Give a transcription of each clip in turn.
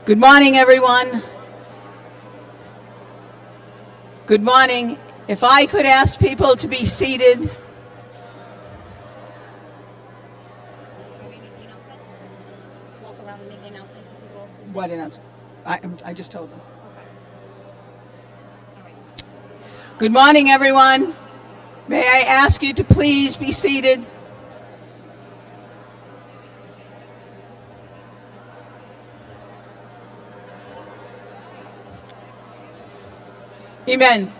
Good morning, everyone. Good morning. If I could ask people to be seated. Walk around and make the announcement to people. What announcement? I just told them. Okay. All right. Good morning, everyone. May I ask you to please be seated? Amen.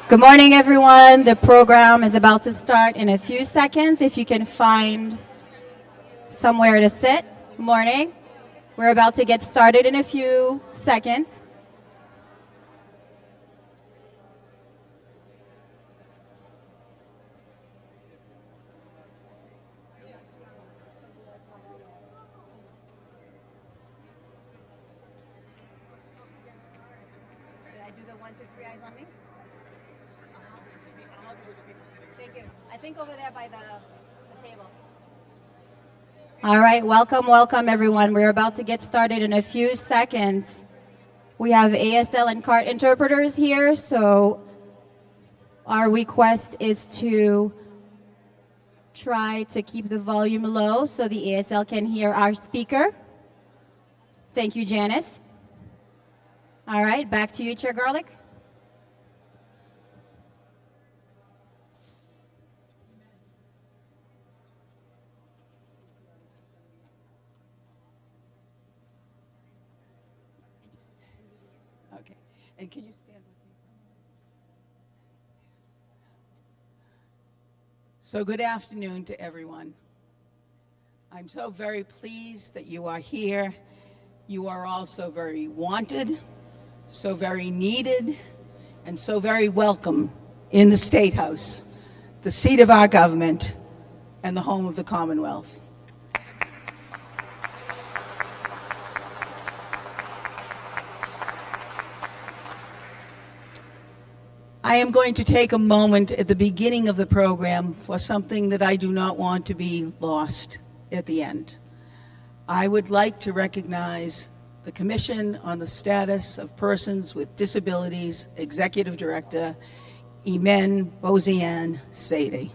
Good morning, everyone. The program is about to start in a few seconds. If you can find somewhere to sit. Morning. We're about to get started in a few seconds. Should I do the 1, 2, 3 eyes on me? Thank you. I think over there by the table. All right, welcome everyone. We're about to get started in a few seconds. We have ASL and CART interpreters here, so our request is to try to keep the volume low so the ASL can hear our speaker. Thank you, Janice. All right, back to you, Chair Garlick. Okay. And can you stand with me? So good afternoon to everyone. I'm so very pleased that you are here. You are also very wanted, so very needed, and so very welcome in the State House, the seat of our government, and the home of the Commonwealth. I am going to take a moment at the beginning of the program for something that I do not want to be lost at the end. I would like to recognize the Commission on the Status of Persons with Disabilities Executive Director, Imen Bozian Sadie.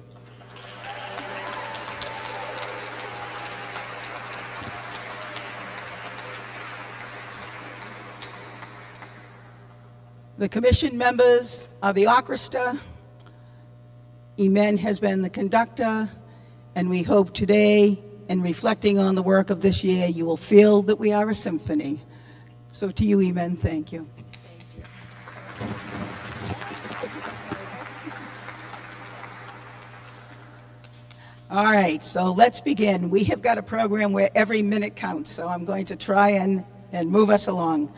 The Commission members are the orchestra. Imen has been the conductor, and we hope today, in reflecting on the work of this year, you will feel that we are a symphony. So to you, Imen, thank you. All right, so let's begin. We have got a program where every minute counts, so I'm going to try and move us along.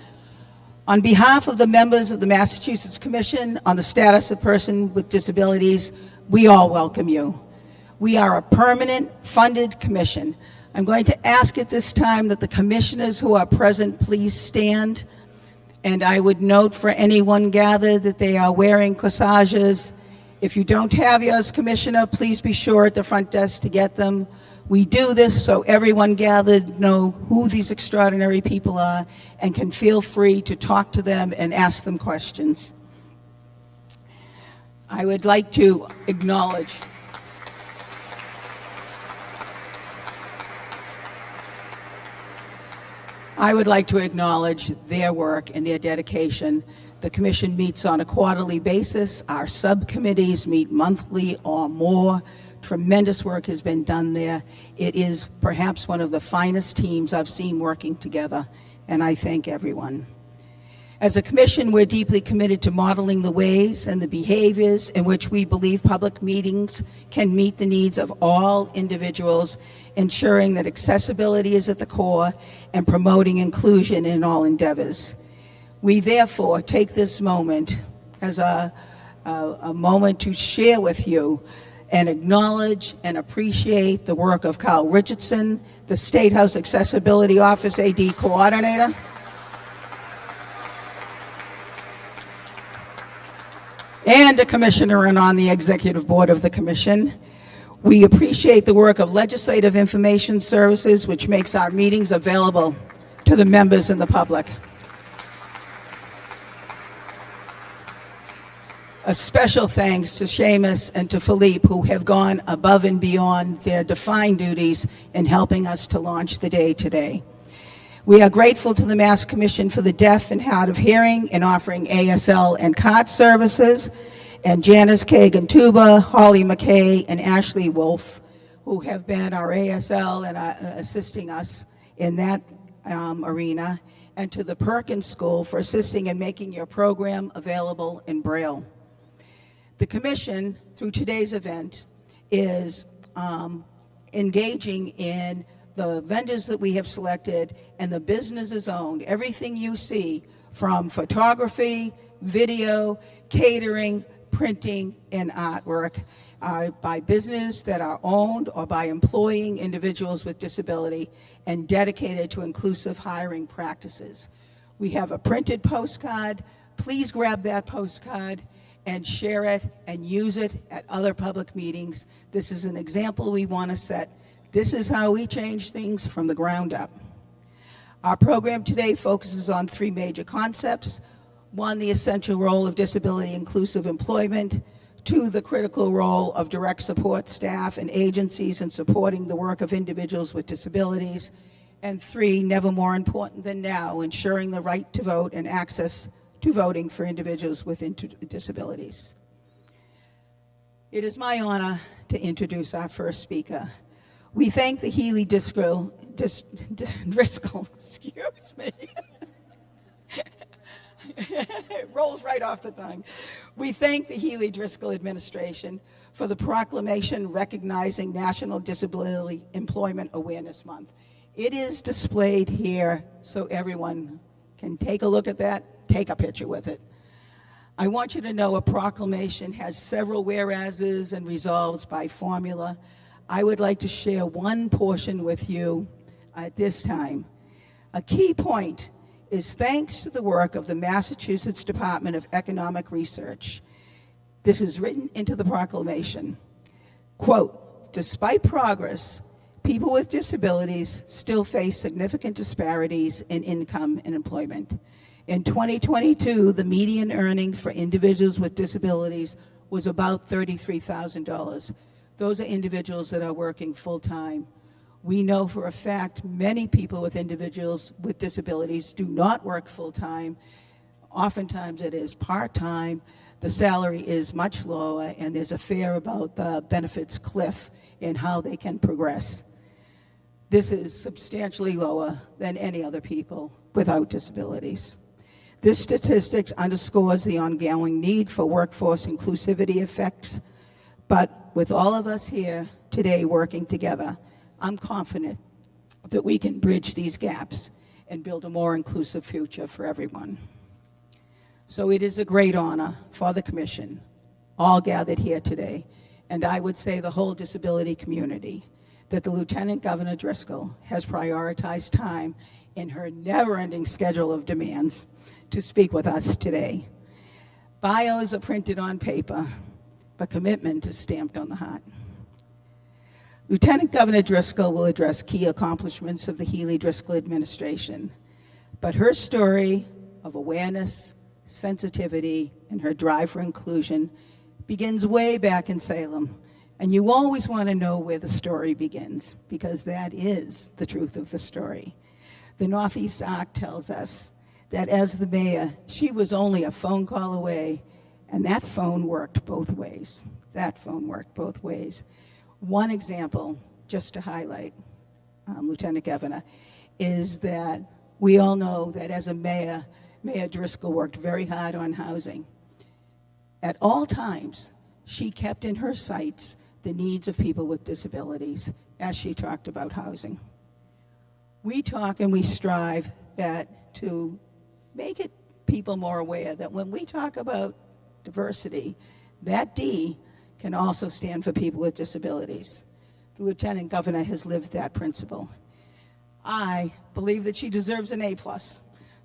On behalf of the members of the Massachusetts Commission on the Status of Persons with Disabilities, we all welcome you. We are a permanent, funded commission. I'm going to ask at this time that the commissioners who are present please stand. And I would note for anyone gathered that they are wearing corsages. If you don't have yours, Commissioner, please be sure at the front desk to get them. We do this so everyone gathered know who these extraordinary people are and can feel free to talk to them and ask them questions. I would like to acknowledge their work and their dedication. The Commission meets on a quarterly basis. Our subcommittees meet monthly or more. Tremendous work has been done there. It is perhaps one of the finest teams I've seen working together, and I thank everyone. As a commission, we're deeply committed to modeling the ways and the behaviors in which we believe public meetings can meet the needs of all individuals, ensuring that accessibility is at the core and promoting inclusion in all endeavors. We therefore take this moment as a moment to share with you and acknowledge and appreciate the work of Carl Richardson, the State House Accessibility Office AD Coordinator, and a commissioner and on the executive board of the commission. We appreciate the work of Legislative Information Services, which makes our meetings available to the members and the public. A special thanks to Seamus and to Philippe, who have gone above and beyond their defined duties in helping us to launch the day today. We are grateful to the Mass Commission for the Deaf and Hard of Hearing in offering ASL and COT services, and Janice Kagan-Tuba, Holly McKay, and Ashley Wolf, who have been our ASL and assisting us in that arena, and to the Perkins School for assisting in making your program available in Braille. The Commission, through today's event, is engaging in the vendors that we have selected and the businesses owned. Everything you see, from photography, video, catering, printing, and artwork, by business that are owned or by employing individuals with disability and dedicated to inclusive hiring practices. We have a printed postcard. Please grab that postcard and share it and use it at other public meetings. This is an example we want to set. This is how we change things from the ground up. Our program today focuses on three major concepts. One, the essential role of disability inclusive employment. Two, the critical role of direct support staff and agencies in supporting the work of individuals with disabilities. And three, never more important than now, ensuring the right to vote and access to voting for individuals with disabilities. It is my honor to introduce our first speaker. We thank the Healy Driscoll, excuse me. It rolls right off the tongue. We thank the Healy Driscoll administration for the proclamation recognizing National Disability Employment Awareness Month. It is displayed here so everyone can take a look at that, take a picture with it. I want you to know a proclamation has several whereases and resolves by formula. I would like to share one portion with you at this time. A key point is thanks to the work of the Massachusetts Department of Economic Research. This is written into the proclamation. Quote, despite progress, people with disabilities still face significant disparities in income and employment. In 2022, the median earning for individuals with disabilities was about $33,000. Those are individuals that are working full-time. We know for a fact many people with individuals with disabilities do not work full-time. Oftentimes it is part-time. The salary is much lower, and there's a fear about the benefits cliff in how they can progress. This is substantially lower than any other people without disabilities. This statistic underscores the ongoing need for workforce inclusivity effects, but with all of us here today working together, I'm confident that we can bridge these gaps and build a more inclusive future for everyone. So it is a great honor for the Commission, all gathered here today, and I would say the whole disability community, that the Lieutenant Governor Driscoll has prioritized time in her never-ending schedule of demands to speak with us today. Bios are printed on paper, but commitment is stamped on the heart. Lieutenant Governor Driscoll will address key accomplishments of the Healy Driscoll administration, but her story of awareness, sensitivity, and her drive for inclusion begins way back in Salem. And you always want to know where the story begins, because that is the truth of the story. The Northeast Arc tells us that as the mayor, she was only a phone call away, and that phone worked both ways. That phone worked both ways. One example, just to highlight, Lieutenant Governor, is that we all know that as a mayor, Mayor Driscoll worked very hard on housing. At all times, she kept in her sights the needs of people with disabilities as she talked about housing. We talk and we strive that to make it people more aware that when we talk about diversity, that D can also stand for people with disabilities. The Lieutenant Governor has lived that principle. I believe that she deserves an A+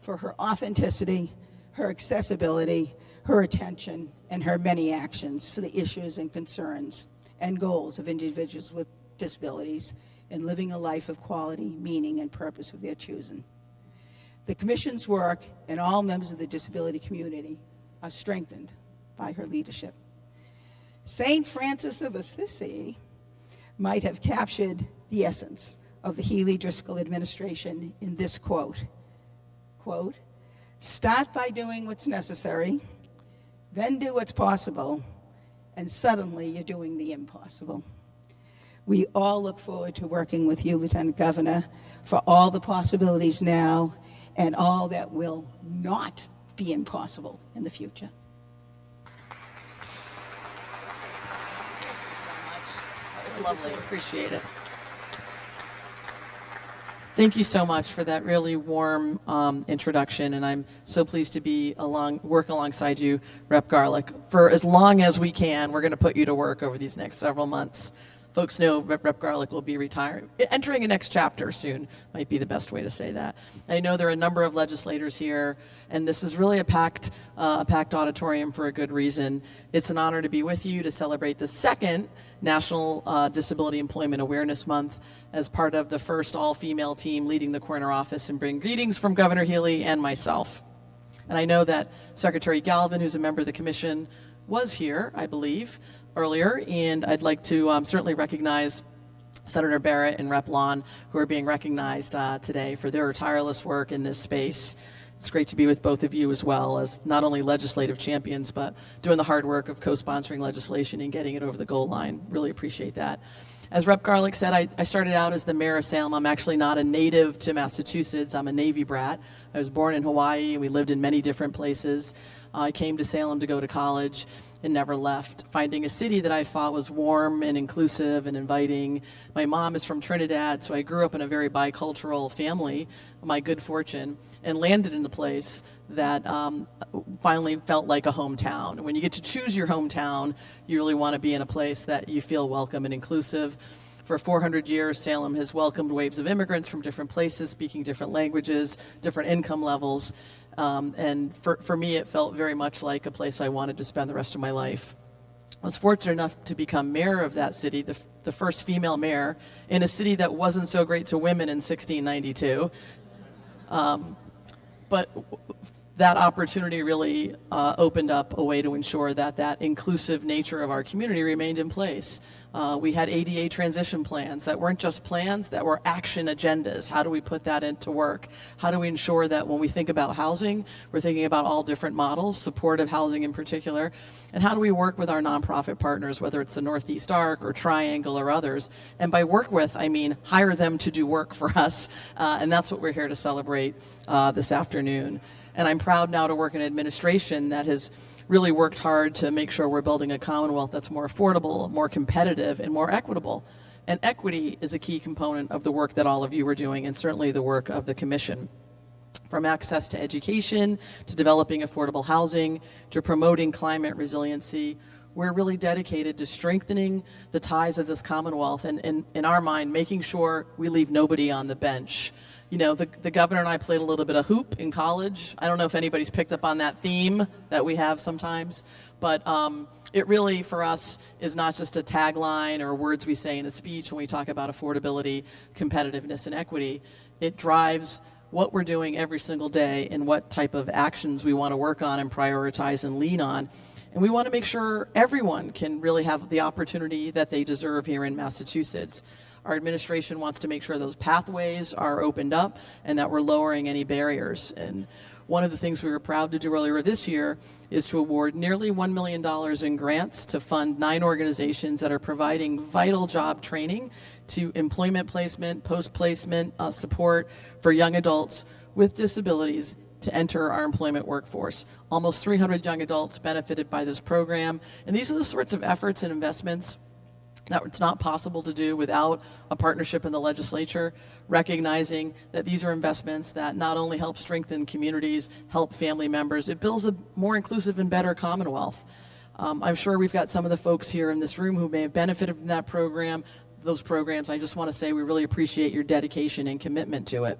for her authenticity, her accessibility, her attention, and her many actions for the issues and concerns and goals of individuals with disabilities in living a life of quality, meaning, and purpose of their choosing. The Commission's work and all members of the disability community are strengthened by her leadership. Saint Francis of Assisi might have captured the essence of the Healy-Driscoll administration in this quote, "Start by doing what's necessary, then do what's possible, and suddenly you're doing the impossible." We all look forward to working with you, Lieutenant Governor, for all the possibilities now and all that will not be impossible in the future. That was lovely. Appreciate it. Thank you so much for that really warm introduction, and I'm so pleased to be work alongside you, Rep. Garlick. For as long as we can, we're going to put you to work over these next several months. Folks know Rep. Garlick will be retiring, entering a next chapter soon, might be the best way to say that. I know there are a number of legislators here, and this is really a packed auditorium for a good reason. It's an honor to be with you to celebrate the second National Disability Employment Awareness Month as part of the first all-female team leading the corner office, and bring greetings from Governor Healy and myself. And I know that Secretary Galvin, who's a member of the commission, was here, I believe, earlier, and I'd like to certainly recognize Senator Barrett and Rep. Lawn, who are being recognized today for their tireless work in this space. It's great to be with both of you, as well as not only legislative champions, but doing the hard work of co-sponsoring legislation and getting it over the goal line. Really appreciate that. As Rep. Garlick said, I started out as the mayor of Salem. I'm actually not a native to Massachusetts. I'm a Navy brat. I was born in Hawaii, and we lived in many different places. I came to Salem to go to college and never left, finding a city that I thought was warm and inclusive and inviting. My mom is from Trinidad, so I grew up in a very bicultural family, my good fortune, and landed in a place that finally felt like a hometown. And when you get to choose your hometown, you really want to be in a place that you feel welcome and inclusive. For 400 years, Salem has welcomed waves of immigrants from different places, speaking different languages, different income levels. And for me, it felt very much like a place I wanted to spend the rest of my life. I was fortunate enough to become mayor of that city, the first female mayor in a city that wasn't so great to women in 1692. But that opportunity really opened up a way to ensure that inclusive nature of our community remained in place. We had ADA transition plans that weren't just plans, that were action agendas. How do we put that into work? How do we ensure that when we think about housing, we're thinking about all different models, supportive housing in particular, and how do we work with our nonprofit partners, whether it's the Northeast Arc or Triangle or others? And by work with, I mean hire them to do work for us, and that's what we're here to celebrate this afternoon. And I'm proud now to work in an administration that has really worked hard to make sure we're building a Commonwealth that's more affordable, more competitive, and more equitable. And equity is a key component of the work that all of you are doing, and certainly the work of the Commission. From access to education, to developing affordable housing, to promoting climate resiliency, we're really dedicated to strengthening the ties of this Commonwealth, and in our mind, making sure we leave nobody on the bench. You know, the governor and I played a little bit of hoop in college. I don't know if anybody's picked up on that theme that we have sometimes, but it really, for us, is not just a tagline or words we say in a speech when we talk about affordability, competitiveness, and equity. It drives what we're doing every single day and what type of actions we want to work on and prioritize and lean on. And we want to make sure everyone can really have the opportunity that they deserve here in Massachusetts. Our administration wants to make sure those pathways are opened up and that we're lowering any barriers. And one of the things we were proud to do earlier this year is to award nearly $1 million in grants to fund 9 organizations that are providing vital job training to employment placement, post-placement support for young adults with disabilities to enter our employment workforce. Almost 300 young adults benefited by this program. And these are the sorts of efforts and investments that it's not possible to do without a partnership in the legislature, recognizing that these are investments that not only help strengthen communities, help family members, it builds a more inclusive and better Commonwealth. I'm sure we've got some of the folks here in this room who may have benefited from that program, those programs. I just want to say we really appreciate your dedication and commitment to it.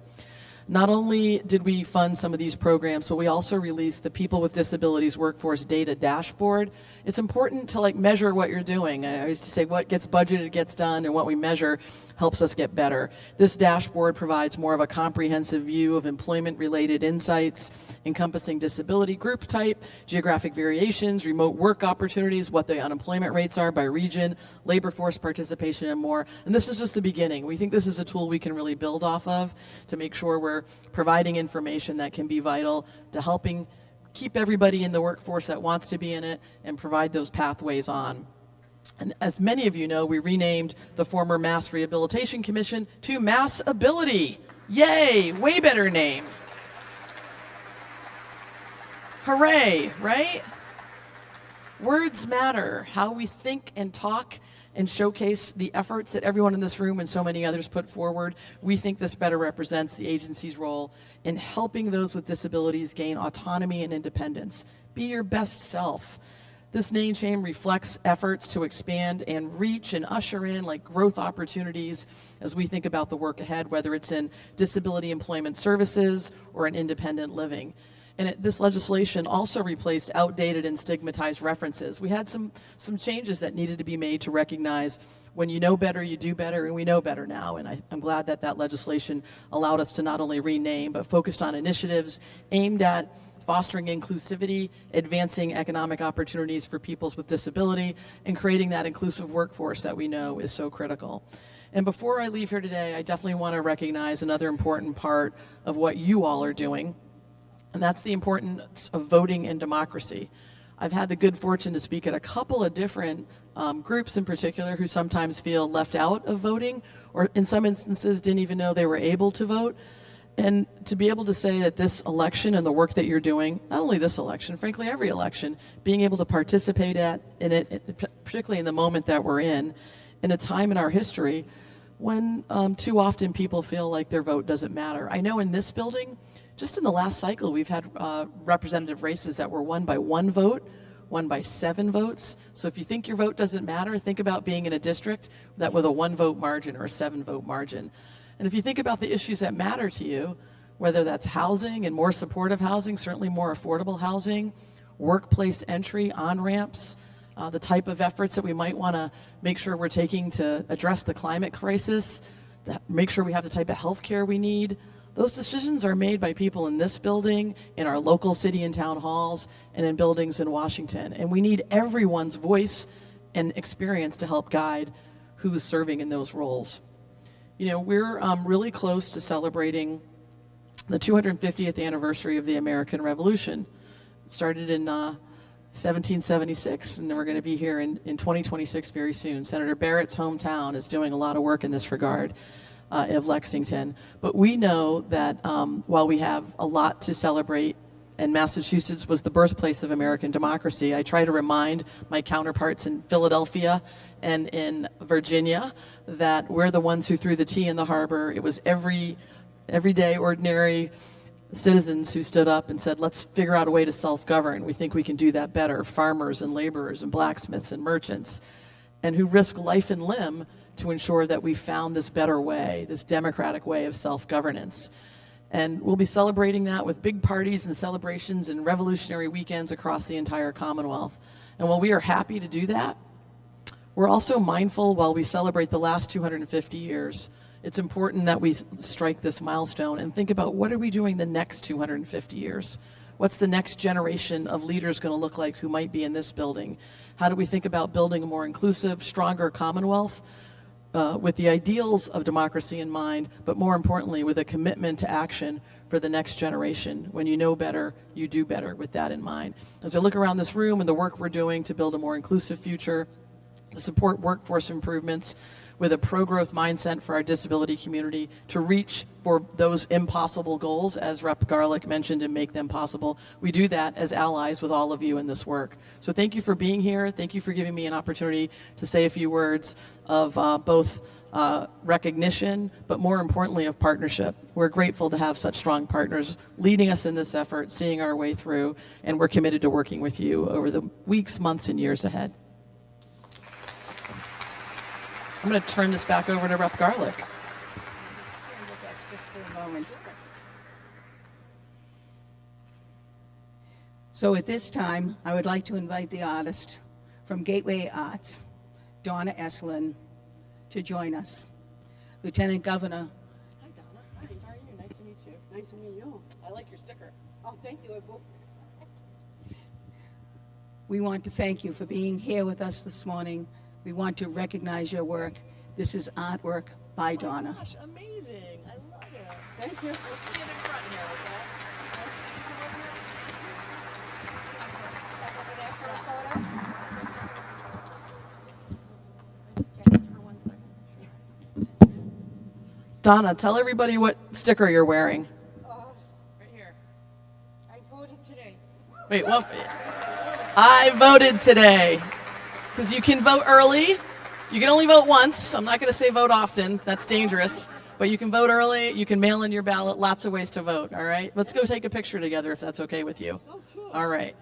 Not only did we fund some of these programs, but we also released the People with Disabilities Workforce Data Dashboard. It's important to measure what you're doing. I used to say what gets budgeted gets done, and what we measure helps us get better. This dashboard provides more of a comprehensive view of employment-related insights, encompassing disability group type, geographic variations, remote work opportunities, what the unemployment rates are by region, labor force participation, and more. And this is just the beginning. We think this is a tool we can really build off of to make sure we're providing information that can be vital to helping keep everybody in the workforce that wants to be in it and provide those pathways on. And as many of you know, we renamed the former Mass Rehabilitation Commission to Mass Ability. Yay, way better name. Hooray, right? Words matter. How we think and talk and showcase the efforts that everyone in this room and so many others put forward. We think this better represents the agency's role in helping those with disabilities gain autonomy and independence. Be your best self. This name change reflects efforts to expand and reach and usher in growth opportunities as we think about the work ahead, whether it's in disability employment services or in independent living. And this legislation also replaced outdated and stigmatized references. We had some changes that needed to be made to recognize when you know better, you do better, and we know better now. And I'm glad that legislation allowed us to not only rename, but focused on initiatives aimed at fostering inclusivity, advancing economic opportunities for peoples with disability, and creating that inclusive workforce that we know is so critical. And before I leave here today, I definitely want to recognize another important part of what you all are doing, and that's the importance of voting and democracy. I've had the good fortune to speak at a couple of different groups in particular who sometimes feel left out of voting, or in some instances didn't even know they were able to vote. And to be able to say that this election and the work that you're doing, not only this election, frankly every election, being able to participate in it, particularly in the moment that we're in a time in our history when too often people feel like their vote doesn't matter. I know in this building, just in the last cycle, we've had representative races that were won by 1 vote, won by 7 votes. So if you think your vote doesn't matter, think about being in a district that with a 1-vote margin or a 7-vote margin. And if you think about the issues that matter to you, whether that's housing and more supportive housing, certainly more affordable housing, workplace entry, on-ramps, the type of efforts that we might want to make sure we're taking to address the climate crisis, make sure we have the type of health care we need, those decisions are made by people in this building, in our local city and town halls, and in buildings in Washington. And we need everyone's voice and experience to help guide who's serving in those roles. You know, we're really close to celebrating the 250th anniversary of the American Revolution. It started in 1776, and then we're going to be here in 2026 very soon. Senator Barrett's hometown is doing a lot of work in this regard of Lexington. But we know that while we have a lot to celebrate, and Massachusetts was the birthplace of American democracy, I try to remind my counterparts in Philadelphia and in Virginia that we're the ones who threw the tea in the harbor. It was everyday, ordinary citizens who stood up and said, let's figure out a way to self-govern. We think we can do that better. Farmers and laborers and blacksmiths and merchants, and who risked life and limb to ensure that we found this better way, this democratic way of self-governance. And we'll be celebrating that with big parties and celebrations and revolutionary weekends across the entire Commonwealth. And while we are happy to do that, we're also mindful while we celebrate the last 250 years, it's important that we strike this milestone and think about what are we doing the next 250 years? What's the next generation of leaders going to look like who might be in this building? How do we think about building a more inclusive, stronger Commonwealth with the ideals of democracy in mind, but more importantly, with a commitment to action for the next generation? When you know better, you do better with that in mind. As I look around this room and the work we're doing to build a more inclusive future, to support workforce improvements with a pro-growth mindset for our disability community, to reach for those impossible goals, as Rep. Garlick mentioned, and make them possible. We do that as allies with all of you in this work. So thank you for being here. Thank you for giving me an opportunity to say a few words of both recognition, but more importantly of partnership. We're grateful to have such strong partners leading us in this effort, seeing our way through, and we're committed to working with you over the weeks, months, and years ahead. I'm going to turn this back over to Rep. Garlick. Just for a moment. So at this time, I would like to invite the artist from Gateway Arts, Donna Esselin, to join us. Lieutenant Governor. Hi, Donna. Hi, how are you? Nice to meet you. Nice to meet you. I like your sticker. Oh, thank you. We want to thank you for being here with us this morning. We want to recognize your work. This is artwork by Donna. Gosh, amazing. I love it. Thank you. Let's stand in front here, okay? Step over there for a photo. Just for 1 second. Donna, tell everybody what sticker you're wearing. Right here. I voted today. Wait, well, I voted today. Because you can vote early. You can only vote once. I'm not going to say vote often. That's dangerous. But you can vote early. You can mail in your ballot. Lots of ways to vote, all right? Let's go take a picture together if that's okay with you. Oh, sure. All right.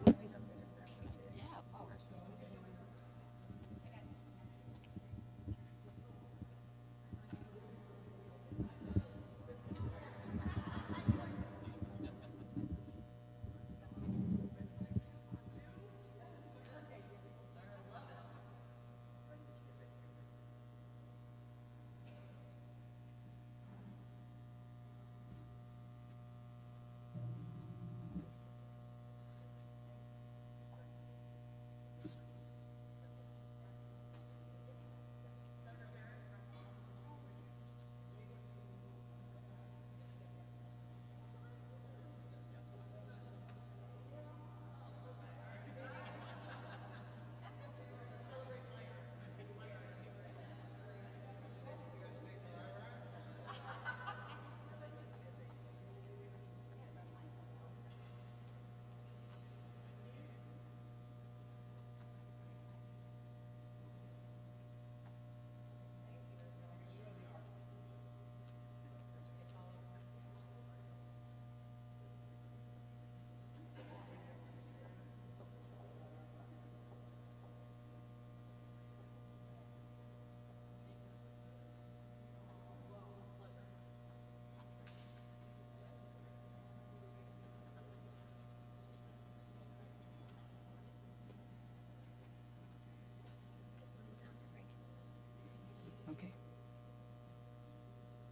Okay.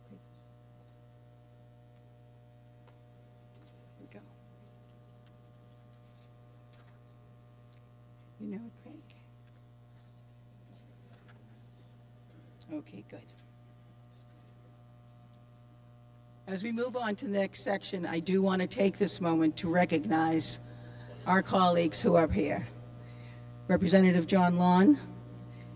Here we go. You know it, Craig? Okay, good. As we move on to the next section, I do want to take this moment to recognize our colleagues who are here. Representative John Lawn,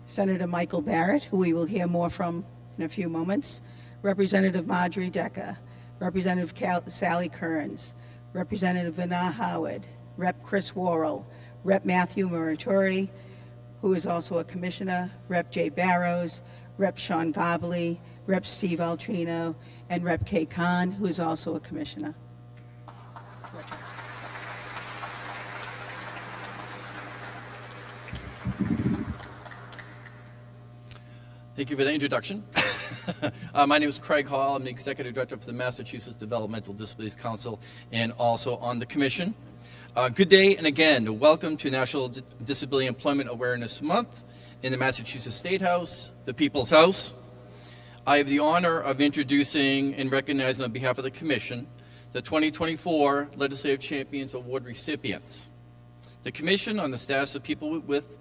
Senator Michael Barrett, who we will hear more from in a few moments, Representative Marjorie Decker, Representative Sally Kearns, Representative Vinah Howard, Rep. Chris Worrell, Rep. Matthew Muratori, who is also a commissioner, Rep. Jay Barrows, Rep. Sean Gobley, Rep. Steve Altrino, and Rep. Kay Khan, who is also a commissioner. Thank you for the introduction. My name is Craig Hall. I'm the Executive Director for the Massachusetts Developmental Disabilities Council and also on the Commission. Good day, and again, welcome to National Disability Employment Awareness Month in the Massachusetts State House, the People's House. I have the honor of introducing and recognizing on behalf of the Commission the 2024 Legislative Champions Award recipients. The Commission on the Status of People with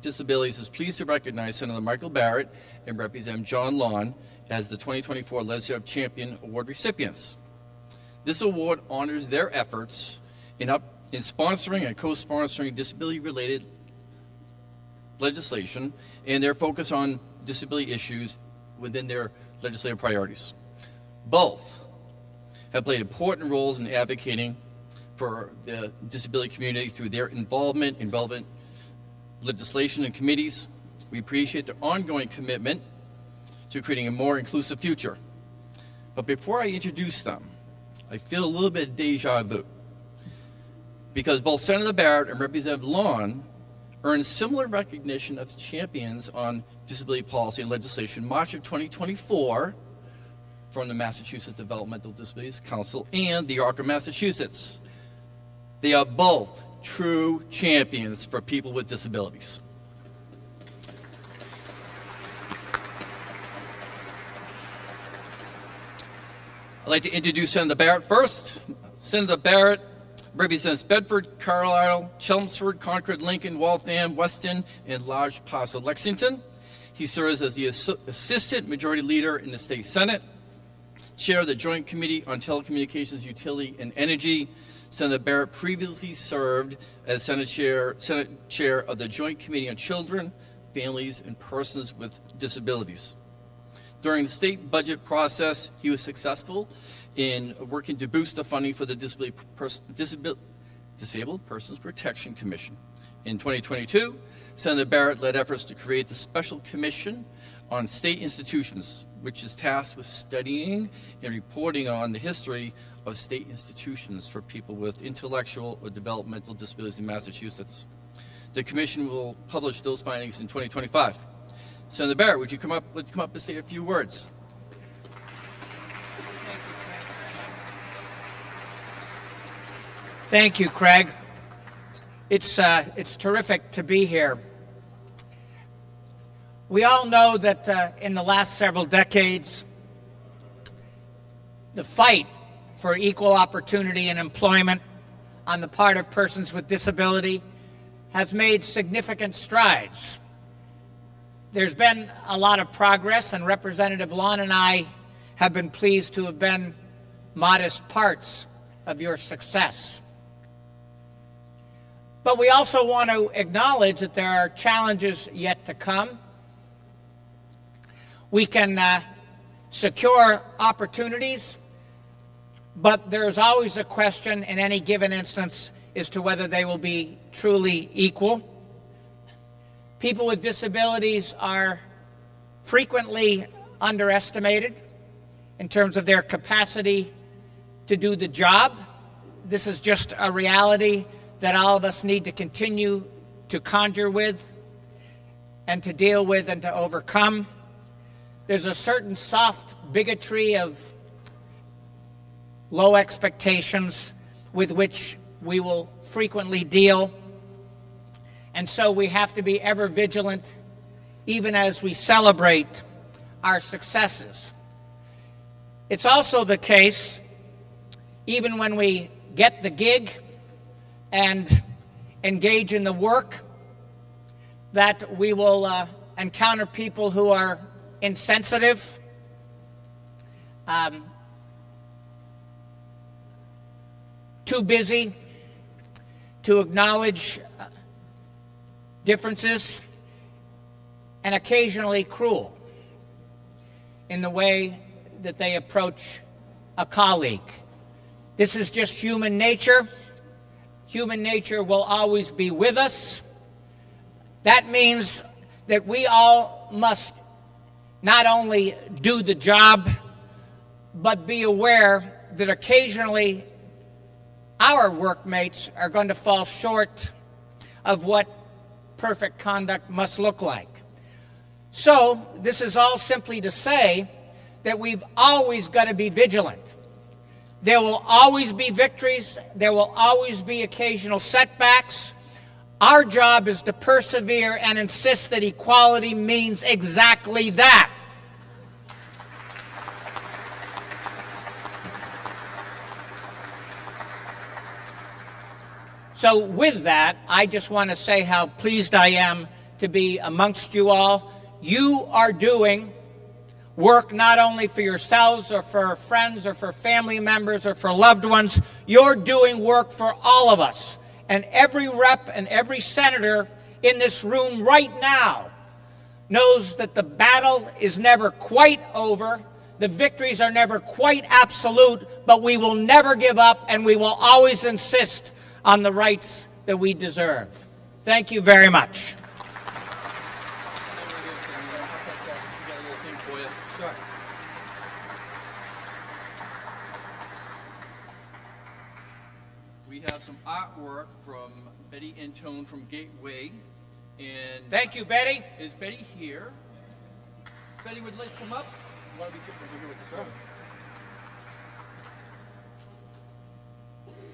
Disabilities is pleased to recognize Senator Michael Barrett and Representative John Lawn as the 2024 Legislative Champion Award recipients. This award honors their efforts in sponsoring and co-sponsoring disability-related legislation and their focus on disability issues within their legislative priorities. Both have played important roles in advocating for the disability community through their involvement in relevant legislation and committees. We appreciate their ongoing commitment to creating a more inclusive future. But before I introduce them, I feel a little bit of deja vu, because both Senator Barrett and Representative Lawn earned similar recognition as champions on disability policy and legislation March of 2024 from the Massachusetts Developmental Disabilities Council and the ARC of Massachusetts. They are both true champions for people with disabilities. I'd like to introduce Senator Barrett first. Senator Barrett represents Bedford, Carlisle, Chelmsford, Concord, Lincoln, Waltham, Weston, and large parts of Lexington. He serves as the Assistant Majority Leader in the State Senate, Chair of the Joint Committee on Telecommunications, Utility, and Energy. Senator Barrett previously served as Senate Chair of the Joint Committee on Children, Families, and Persons with Disabilities. During the state budget process, he was successful in working to boost the funding for the Disabled Persons Protection Commission. In 2022, Senator Barrett led efforts to create the Special Commission on State Institutions, which is tasked with studying and reporting on the history of state institutions for people with intellectual or developmental disabilities in Massachusetts. The commission will publish those findings in 2025. Senator Barrett, would you come up and say a few words? Thank you, Craig. It's terrific to be here. We all know that in the last several decades, the fight for equal opportunity and employment on the part of persons with disability has made significant strides. There's been a lot of progress, and Representative Lawn and I have been pleased to have been modest parts of your success. But we also want to acknowledge that there are challenges yet to come. We can secure opportunities, but there's always a question in any given instance as to whether they will be truly equal. People with disabilities are frequently underestimated in terms of their capacity to do the job. This is just a reality that all of us need to continue to conjure with and to deal with and to overcome. There's a certain soft bigotry of low expectations with which we will frequently deal. And so we have to be ever vigilant, even as we celebrate our successes. It's also the case, even when we get the gig and engage in the work, that we will encounter people who are insensitive, too busy to acknowledge differences, and occasionally cruel in the way that they approach a colleague. This is just human nature. Human nature will always be with us. That means that we all must not only do the job, but be aware that occasionally our workmates are going to fall short of what perfect conduct must look like. So this is all simply to say that we've always got to be vigilant. There will always be victories. There will always be occasional setbacks. Our job is to persevere and insist that equality means exactly that. So with that, I just want to say how pleased I am to be amongst you all. You are doing work not only for yourselves or for friends or for family members or for loved ones. You're doing work for all of us. And every rep and every senator in this room right now knows that the battle is never quite over. The victories are never quite absolute, but we will never give up, and we will always insist on the rights that we deserve. Thank you very much. We have some artwork from Betty Antone from Gateway. And Thank you, Betty. Is Betty here? Betty, would you like to come up? Why don't we get over here with the camera? Thank you.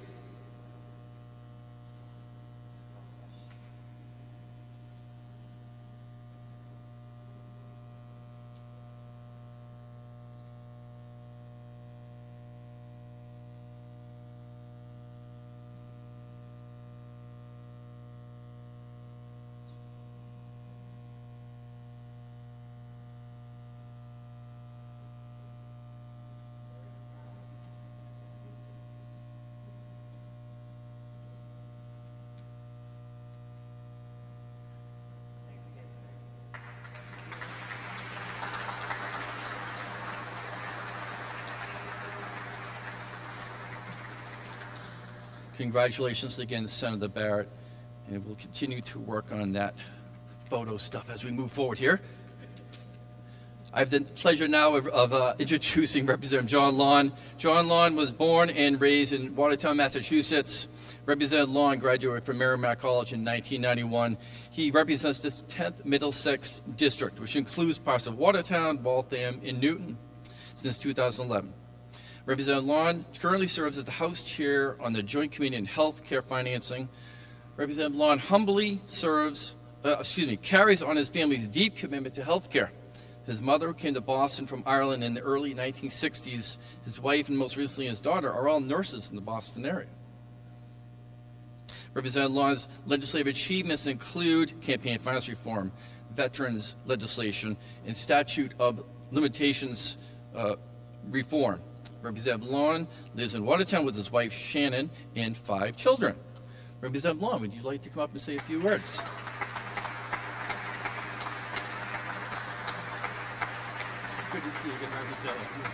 Congratulations again, Senator Barrett, and we'll continue to work on that photo stuff as we move forward here. I have the pleasure now of introducing Representative John Lawn. John Lawn was born and raised in Watertown, Massachusetts. Representative Lawn graduated from Merrimack College in 1991. He represents the 10th Middlesex District, which includes parts of Watertown, Waltham, and Newton, since 2011. Representative Lawn currently serves as the House Chair on the Joint Committee on Health Care Financing. Representative Lawn humbly carries on his family's deep commitment to health care. His mother came to Boston from Ireland in the early 1960s. His wife and most recently his daughter are all nurses in the Boston area. Representative Lawn's legislative achievements include campaign finance reform, veterans legislation, and statute of limitations reform. Representative Lawn lives in Watertown with his wife Shannon and 5 children. Representative Lawn, would you like to come up and say a few words? Good to see you again, Representative.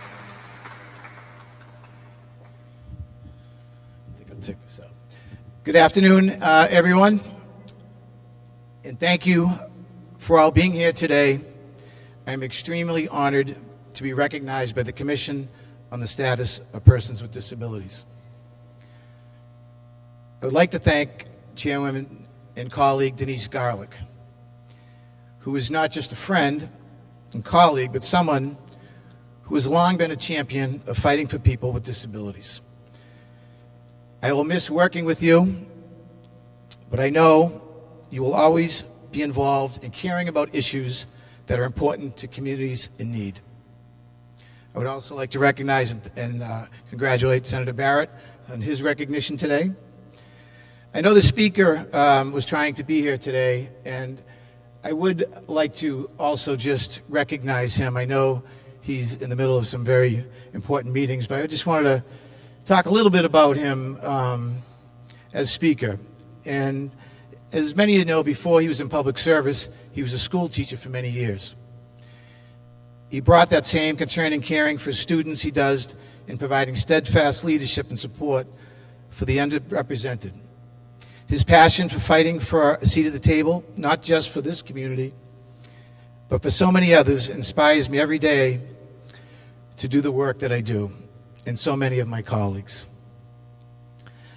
I think I'll take this out. Good afternoon, everyone, and thank you for all being here today. I'm extremely honored to be recognized by the Commission on the Status of Persons with Disabilities. I would like to thank Chairwoman and colleague Denise Garlick, who is not just a friend and colleague, but someone who has long been a champion of fighting for people with disabilities. I will miss working with you, but I know you will always be involved in caring about issues that are important to communities in need. I would also like to recognize and congratulate Senator Barrett on his recognition today. I know the speaker was trying to be here today, and I would like to also just recognize him. I know he's in the middle of some very important meetings, but I just wanted to talk a little bit about him as speaker. And as many of you know, before he was in public service, he was a school teacher for many years. He brought that same concern and caring for students he does in providing steadfast leadership and support for the underrepresented. His passion for fighting for a seat at the table, not just for this community, but for so many others, inspires me every day to do the work that I do, and so many of my colleagues.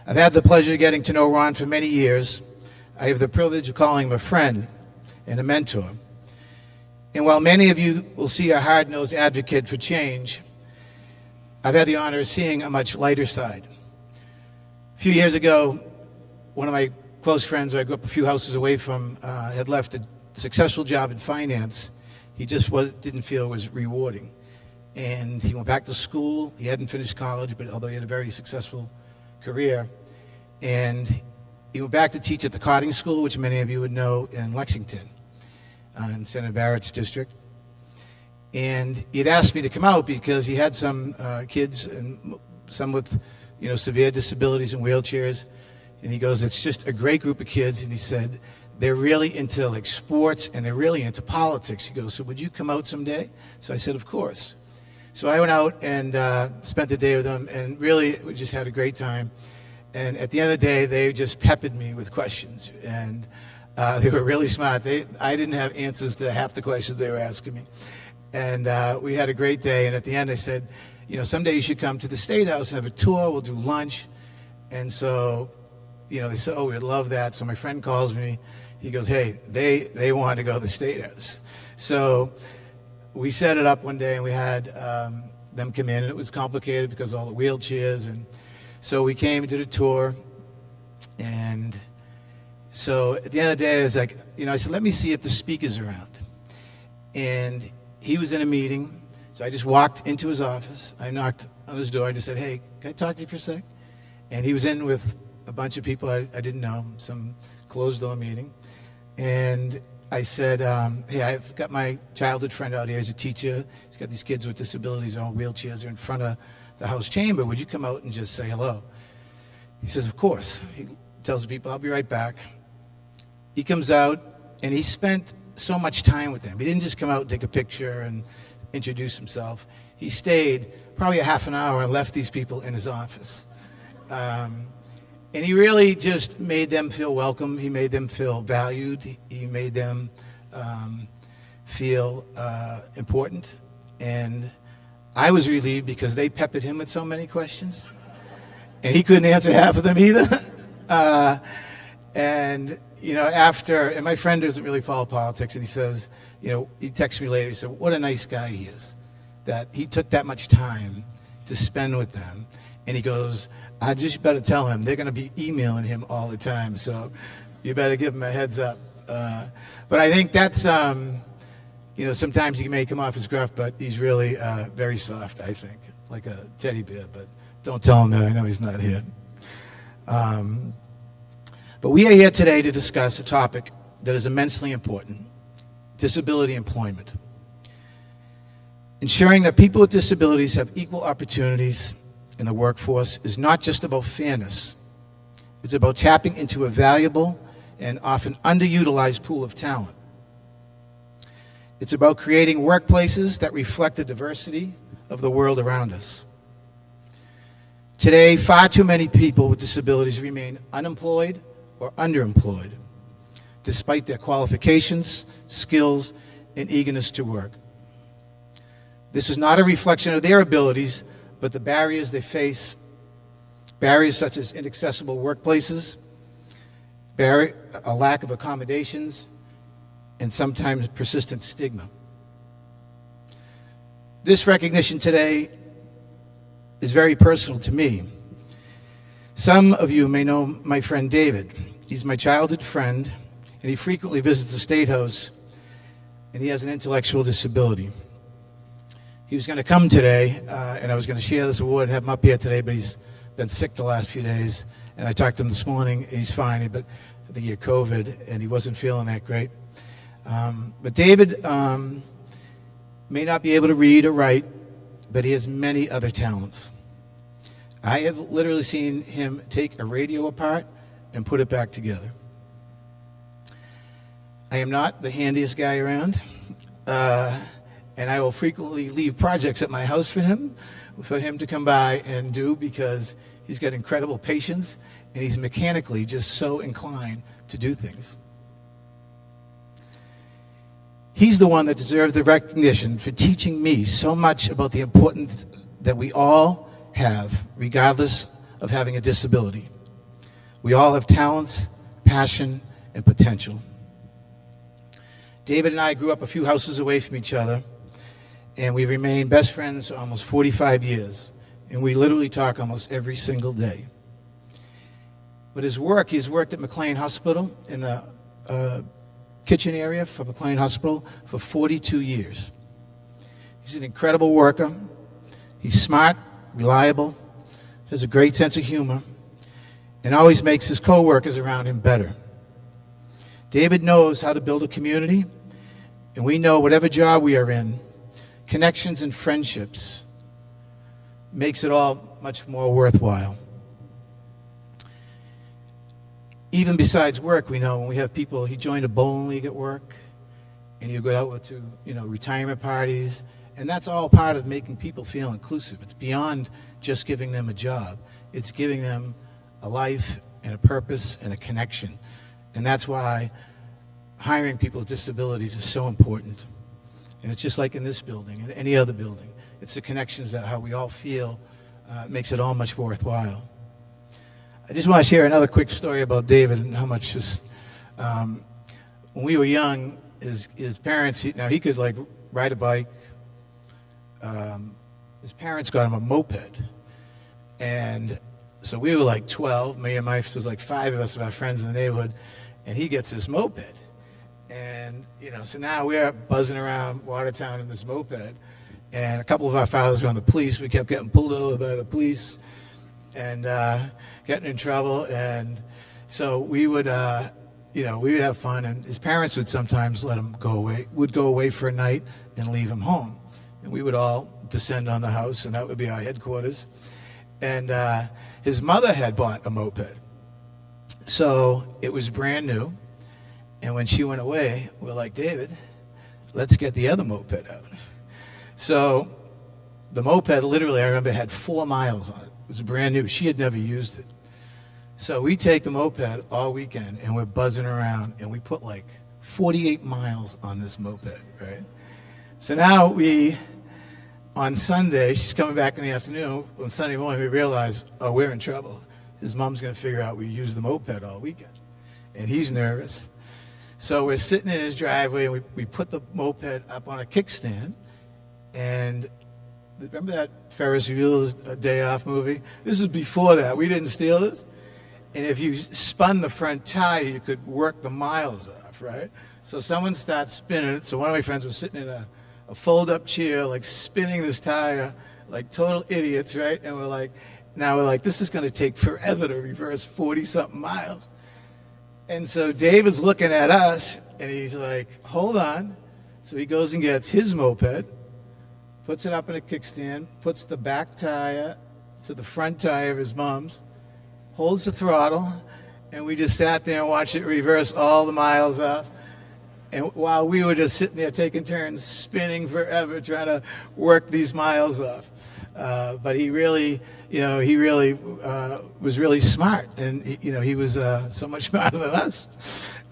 I've had the pleasure of getting to know Ron for many years. I have the privilege of calling him a friend and a mentor. And while many of you will see a hard-nosed advocate for change, I've had the honor of seeing a much lighter side. A few years ago, one of my close friends who I grew up a few houses away from had left a successful job in finance. He just didn't feel it was rewarding. And he went back to school. He hadn't finished college, but although he had a very successful career. And he went back to teach at the Cotting School, which many of you would know, in Lexington, in Senator Barrett's district. And he'd asked me to come out because he had some kids, and some with severe disabilities and wheelchairs. And he goes, it's just a great group of kids. And he said, they're really into like sports and they're really into politics. He goes, so would you come out someday? So I said, of course. So I went out and spent the day with them, and really we just had a great time. And at the end of the day, they just peppered me with questions, and they were really smart. I didn't have answers to half the questions they were asking me. And we had a great day, and at the end I said, someday you should come to the State House and have a tour, we'll do lunch. And so, they said, oh, we'd love that. So my friend calls me, he goes, hey, they want to go to the State House. So we set it up one day, and we had them come in, and it was complicated because of all the wheelchairs. And so we came and did a tour. And so at the end of the day, I was like, I said, let me see if the speaker's around. And he was in a meeting. So I just walked into his office. I knocked on his door. I just said, hey, can I talk to you for a sec? And he was in with a bunch of people I didn't know, some closed-door meeting. And I said, hey, I've got my childhood friend out here. He's a teacher. He's got these kids with disabilities on wheelchairs. They're in front of the House chamber. Would you come out and just say hello? He says, of course. He tells the people, I'll be right back. He comes out, and he spent so much time with them. He didn't just come out and take a picture and introduce himself. He stayed probably a half an hour and left these people in his office. And he really just made them feel welcome. He made them feel valued. He made them feel important. And I was relieved because they peppered him with so many questions. And he couldn't answer half of them either. And, you know, and my friend doesn't really follow politics, and he says, you know, he texts me later, he said, what a nice guy he is, that he took that much time to spend with them. And he goes, I just better tell him they're going to be emailing him all the time, so you better give him a heads up. But I think that's, you know, sometimes you may come off as gruff, but he's really very soft, I think, like a teddy bear. But don't tell him that. I know he's not here. But we are here today to discuss a topic that is immensely important: disability employment. Ensuring that people with disabilities have equal opportunities in the workforce is not just about fairness. It's about tapping into a valuable and often underutilized pool of talent. It's about creating workplaces that reflect the diversity of the world around us. Today, far too many people with disabilities remain unemployed or underemployed, despite their qualifications, skills, and eagerness to work. This is not a reflection of their abilities, but the barriers they face, barriers such as inaccessible workplaces, a lack of accommodations, and sometimes persistent stigma. This recognition today is very personal to me. Some of you may know my friend David. He's my childhood friend, and he frequently visits the State House, and he has an intellectual disability. He was going to come today, and I was going to share this award and have him up here today, but he's been sick the last few days, and I talked to him this morning. He's fine, but I think he had COVID, and he wasn't feeling that great. But David may not be able to read or write, but he has many other talents. I have literally seen him take a radio apart and put it back together. I am not the handiest guy around, and I will frequently leave projects at my house for him to come by and do, because he's got incredible patience and he's mechanically just so inclined to do things. He's the one that deserves the recognition for teaching me so much about the importance that we all have, regardless of having a disability. We all have talents, passion, and potential. David and I grew up a few houses away from each other, and we remained best friends for almost 45 years, and we literally talk almost every single day. But he's worked at McLean Hospital in the kitchen area for McLean Hospital for 42 years. He's an incredible worker. He's smart, reliable, has a great sense of humor, and always makes his co-workers around him better. David knows how to build a community, and we know whatever job we are in, connections and friendships makes it all much more worthwhile. Even besides work, we know when we have people, he joined a bowling league at work, and you go out to, retirement parties, and that's all part of making people feel inclusive. It's beyond just giving them a job. It's giving them a life and a purpose and a connection. And that's why hiring people with disabilities is so important. And it's just like in this building and any other building. It's the connections that how we all feel makes it all much more worthwhile. I just want to share another quick story about David and how much when we were young, his parents, he could ride a bike. His parents got him a moped. And so we were 12, me and my, so there's 5 of us of our friends in the neighborhood, and he gets this moped. And, so now we're buzzing around Watertown in this moped, and a couple of our fathers were on the police. We kept getting pulled over by the police and getting in trouble. And so we would, we would have fun, and his parents would sometimes let him go away for a night and leave him home. And we would all descend on the house, and that would be our headquarters. And his mother had bought a moped. So it was brand new. And when she went away, we're like, David, let's get the other moped out. So the moped literally, I remember, had 4 miles on it. It was brand new. She had never used it. So we take the moped all weekend and we're buzzing around and we put like 48 miles on this moped, right? So now on Sunday, she's coming back in the afternoon. On Sunday morning, we realize, oh, we're in trouble. His mom's going to figure out we used the moped all weekend. And he's nervous. So we're sitting in his driveway and we put the moped up on a kickstand. And remember that Ferris Bueller's Day Off movie? This is before that. We didn't steal this. And if you spun the front tire, you could work the miles off, right? So someone starts spinning it. So one of my friends was sitting in a fold-up chair, like spinning this tire, like total idiots, right? And we're like, this is going to take forever to reverse 40-something miles. And so David's looking at us, and he's like, hold on. So he goes and gets his moped, puts it up in a kickstand, puts the back tire to the front tire of his mom's, holds the throttle, and we just sat there and watched it reverse all the miles off. And while we were just sitting there taking turns spinning forever trying to work these miles off. But he really was really smart, and he was so much smarter than us.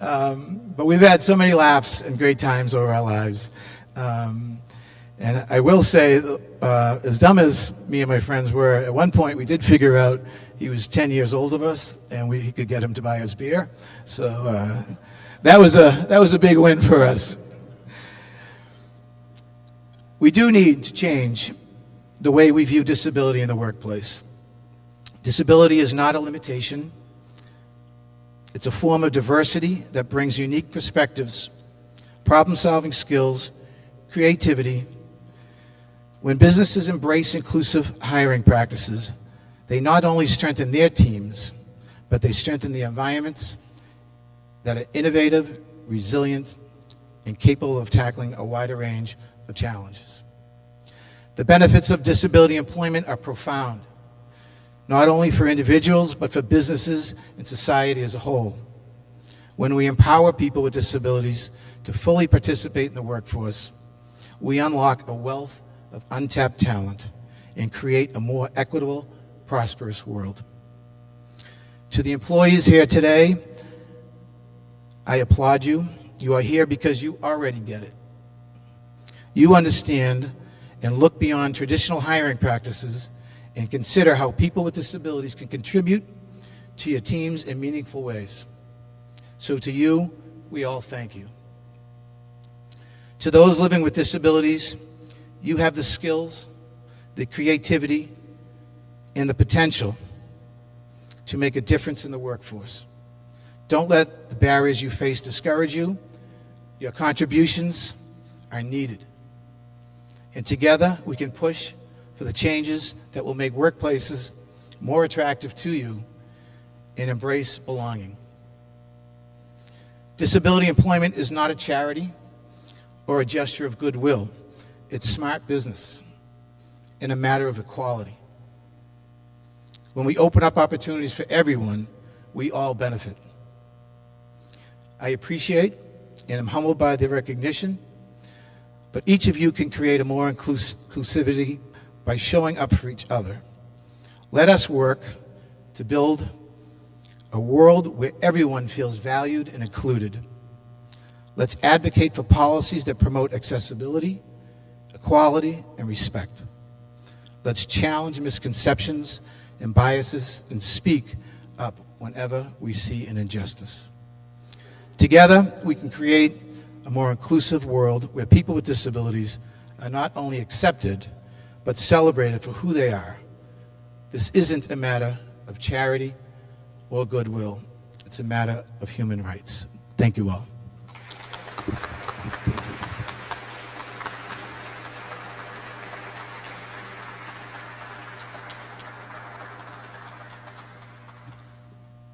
But we've had so many laughs and great times over our lives. And I will say, as dumb as me and my friends were, at one point we did figure out he was 10 years older than us, and we could get him to buy us beer. So that was a big win for us. We do need to change the way we view disability in the workplace. Disability is not a limitation. It's a form of diversity that brings unique perspectives, problem-solving skills, creativity. When businesses embrace inclusive hiring practices, they not only strengthen their teams, but they strengthen the environments that are innovative, resilient, and capable of tackling a wider range of challenges. The benefits of disability employment are profound, not only for individuals, but for businesses and society as a whole. When we empower people with disabilities to fully participate in the workforce, we unlock a wealth of untapped talent and create a more equitable, prosperous world. To the employees here today, I applaud you. You are here because you already get it. You understand and look beyond traditional hiring practices and consider how people with disabilities can contribute to your teams in meaningful ways. So to you, we all thank you. To those living with disabilities, you have the skills, the creativity, and the potential to make a difference in the workforce. Don't let the barriers you face discourage you. Your contributions are needed. And together, we can push for the changes that will make workplaces more attractive to you and embrace belonging. Disability employment is not a charity or a gesture of goodwill. It's smart business and a matter of equality. When we open up opportunities for everyone, we all benefit. I appreciate and am humbled by the recognition, but each of you can create a more inclusivity by showing up for each other. Let us work to build a world where everyone feels valued and included. Let's advocate for policies that promote accessibility, equality, and respect. Let's challenge misconceptions and biases and speak up whenever we see an injustice. Together, we can create a more inclusive world where people with disabilities are not only accepted, but celebrated for who they are. This isn't a matter of charity or goodwill. It's a matter of human rights. Thank you all.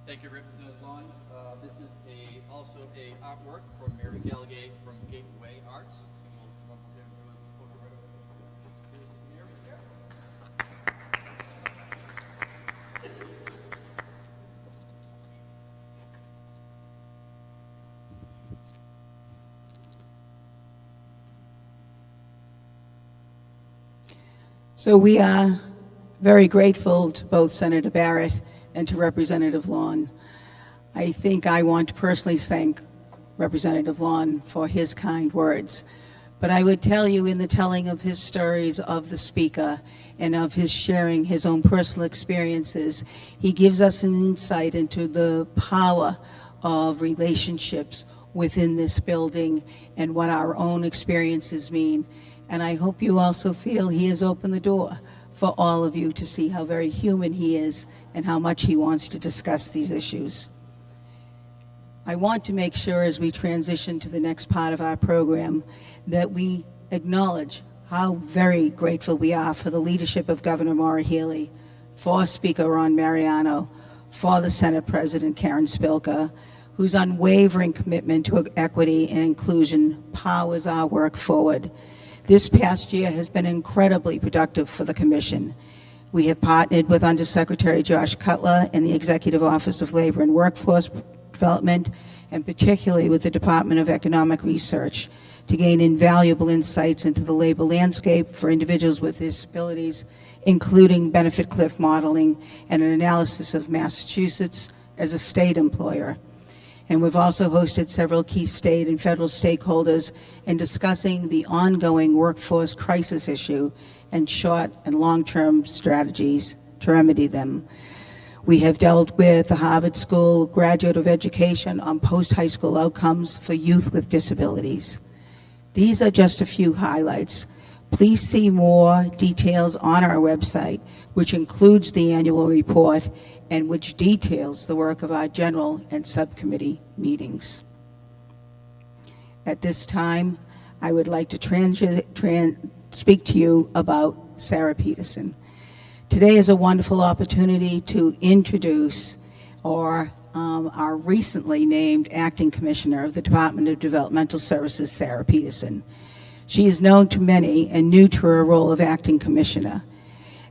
Thank you, Representative Long. This is also a artwork from Mary Gallagher from Gateway Arts. So we'll come up here and do a photo right over here. So we are very grateful to both Senator Barrett and to Representative Lawn. I think I want to personally thank Representative Lawn for his kind words. But I would tell you, in the telling of his stories of the speaker and of his sharing his own personal experiences, he gives us an insight into the power of relationships within this building and what our own experiences mean. And I hope you also feel he has opened the door for all of you to see how very human he is and how much he wants to discuss these issues. I want to make sure, as we transition to the next part of our program, that we acknowledge how very grateful we are for the leadership of Governor Maura Healey, for Speaker Ron Mariano, for the Senate President Karen Spilka, whose unwavering commitment to equity and inclusion powers our work forward. This past year has been incredibly productive for the Commission. We have partnered with Undersecretary Josh Cutler and the Executive Office of Labor and Workforce Development, and particularly with the Department of Economic Research, to gain invaluable insights into the labor landscape for individuals with disabilities, including benefit cliff modeling and an analysis of Massachusetts as a state employer. And we've also hosted several key state and federal stakeholders in discussing the ongoing workforce crisis issue and short and long-term strategies to remedy them. We have dealt with the Harvard School Graduate of Education on post-high school outcomes for youth with disabilities. These are just a few highlights. Please see more details on our website, which includes the annual report and which details the work of our general and subcommittee meetings. At this time, I would like to speak to you about Sarah Peterson. Today is a wonderful opportunity to introduce our recently named Acting Commissioner of the Department of Developmental Services, Sarah Peterson. She is known to many and new to her role of Acting Commissioner.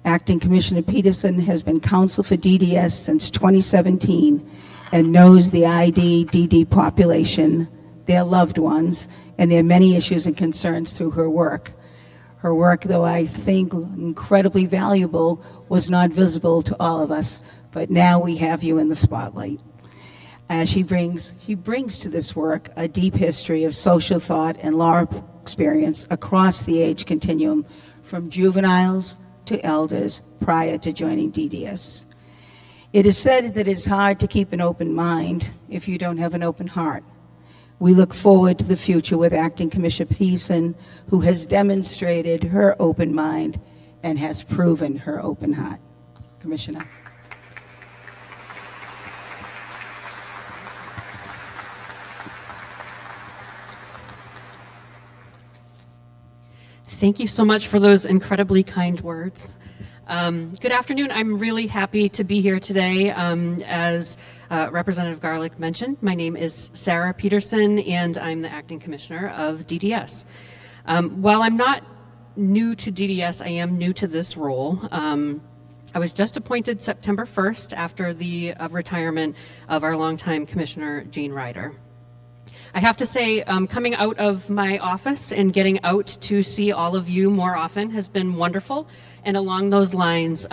Acting Commissioner Peterson has been counsel for DDS since 2017 and knows the ID/DD population, their loved ones, and their many issues and concerns through her work. Her work, though I think incredibly valuable, was not visible to all of us, but now we have you in the spotlight. As she brings to this work a deep history of social thought and law experience across the age continuum, from juveniles to elders prior to joining DDS. It is said that it's hard to keep an open mind if you don't have an open heart. We look forward to the future with Acting Commissioner Peterson, who has demonstrated her open mind and has proven her open heart. Commissioner. Thank you so much for those incredibly kind words. Good afternoon. I'm really happy to be here today. As Representative Garlick mentioned, my name is Sarah Peterson, and I'm the Acting Commissioner of DDS. While I'm not new to DDS, I am new to this role. I was just appointed September 1st after the retirement of our longtime Commissioner, Jean Ryder. I have to say, coming out of my office and getting out to see all of you more often has been wonderful. And along those lines,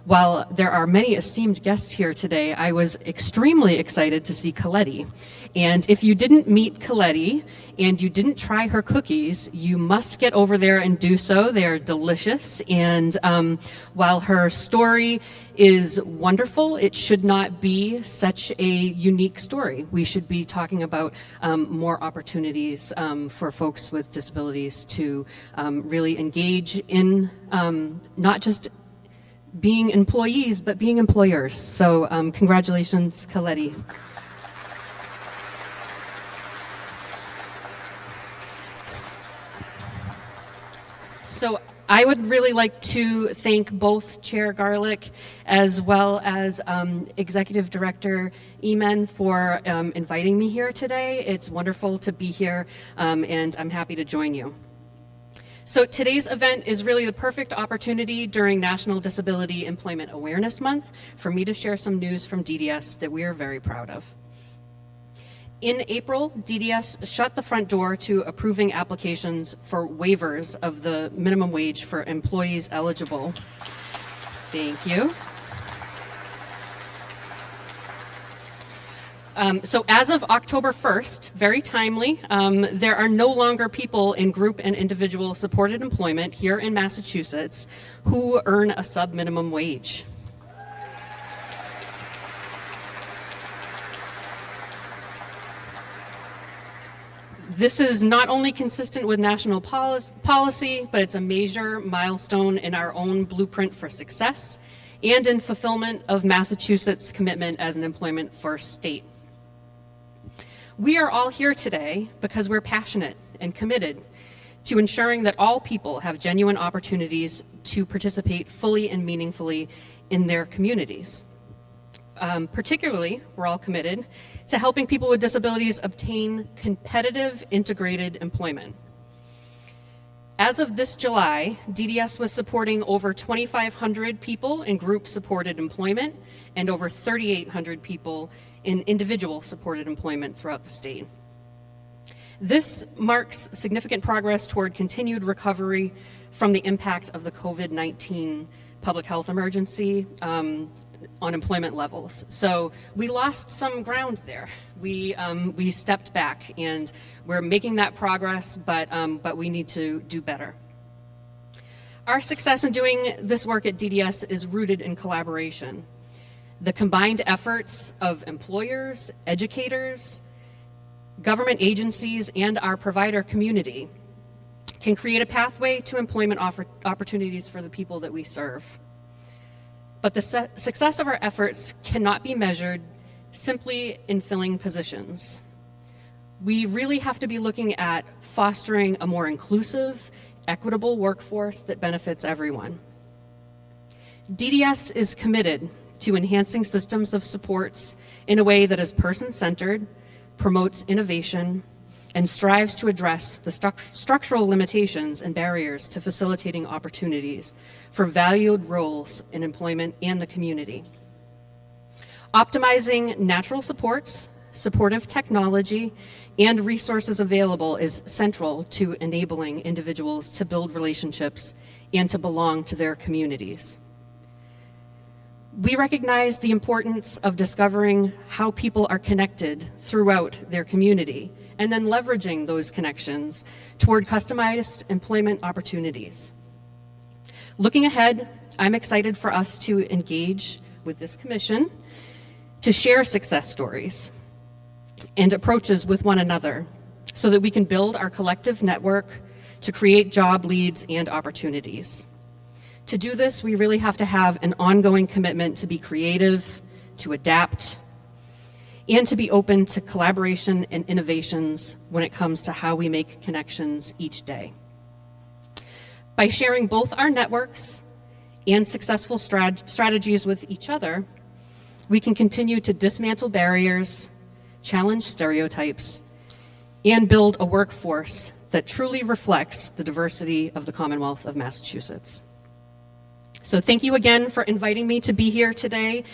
while there are many esteemed guests here today, I was extremely excited to see Coletti. And if you didn't meet Coletti and you didn't try her cookies, you must get over there and do so. They are delicious. And while her story is wonderful, it should not be such a unique story. We should be talking about more opportunities for folks with disabilities to really engage in not just being employees, but being employers. So congratulations, Coletti. So I would really like to thank both Chair Garlick as well as Executive Director Eman for inviting me here today. It's wonderful to be here, and I'm happy to join you. So today's event is really the perfect opportunity during National Disability Employment Awareness Month for me to share some news from DDS that we are very proud of. In April, DDS shut the front door to approving applications for waivers of the minimum wage for employees eligible. Thank you. So as of October 1st, very timely, there are no longer people in group and individual supported employment here in Massachusetts who earn a sub-minimum wage. This is not only consistent with national policy, but it's a major milestone in our own blueprint for success and in fulfillment of Massachusetts' commitment as an employment-first state. We are all here today because we're passionate and committed to ensuring that all people have genuine opportunities to participate fully and meaningfully in their communities. Particularly, we're all committed to helping people with disabilities obtain competitive integrated employment. As of this July, DDS was supporting over 2,500 people in group-supported employment and over 3,800 people in individual supported employment throughout the state. This marks significant progress toward continued recovery from the impact of the COVID-19 public health emergency on employment levels. So we lost some ground there. We stepped back, and we're making that progress, but we need to do better. Our success in doing this work at DDS is rooted in collaboration. The combined efforts of employers, educators, government agencies, and our provider community can create a pathway to employment opportunities for the people that we serve. But the success of our efforts cannot be measured simply in filling positions. We really have to be looking at fostering a more inclusive, equitable workforce that benefits everyone. DDS is committed to enhancing systems of supports in a way that is person-centered, promotes innovation, and strives to address the structural limitations and barriers to facilitating opportunities for valued roles in employment and the community. Optimizing natural supports, supportive technology, and resources available is central to enabling individuals to build relationships and to belong to their communities. We recognize the importance of discovering how people are connected throughout their community and then leveraging those connections toward customized employment opportunities. Looking ahead, I'm excited for us to engage with this commission to share success stories and approaches with one another so that we can build our collective network to create job leads and opportunities. To do this, we really have to have an ongoing commitment to be creative, to adapt, and to be open to collaboration and innovations when it comes to how we make connections each day. By sharing both our networks and successful strategies with each other, we can continue to dismantle barriers, challenge stereotypes, and build a workforce that truly reflects the diversity of the Commonwealth of Massachusetts. So thank you again for inviting me to be here today,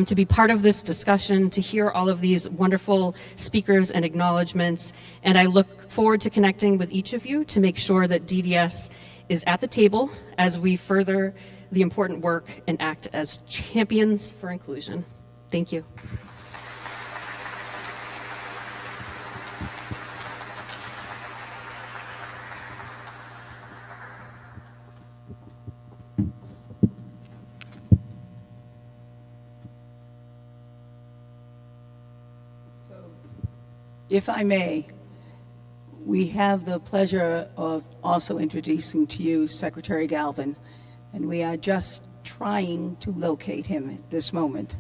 to be part of this discussion, to hear all of these wonderful speakers and acknowledgments. And I look forward to connecting with each of you to make sure that DDS is at the table as we further the important work and act as champions for inclusion. Thank you. If I may, we have the pleasure of also introducing to you Secretary Galvin, and we are just trying to locate him at this moment.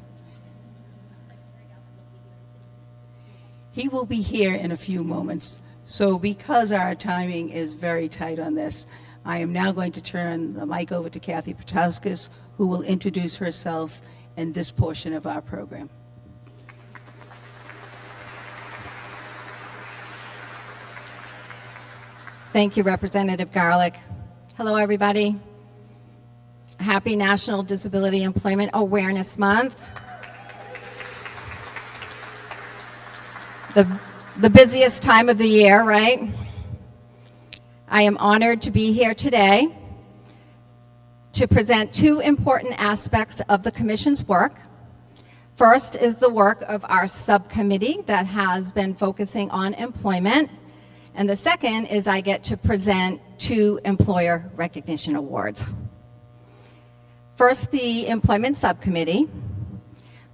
He will be here in a few moments, so because our timing is very tight on this, I am now going to turn the mic over to Kathy Petauskas, who will introduce herself in this portion of our program. Thank you, Representative Garlick. Hello, everybody. Happy National Disability Employment Awareness Month. The busiest time of the year, right? I am honored to be here today to present two important aspects of the Commission's work. First is the work of our subcommittee that has been focusing on employment. And the second is I get to present 2 employer recognition awards. First, the employment subcommittee.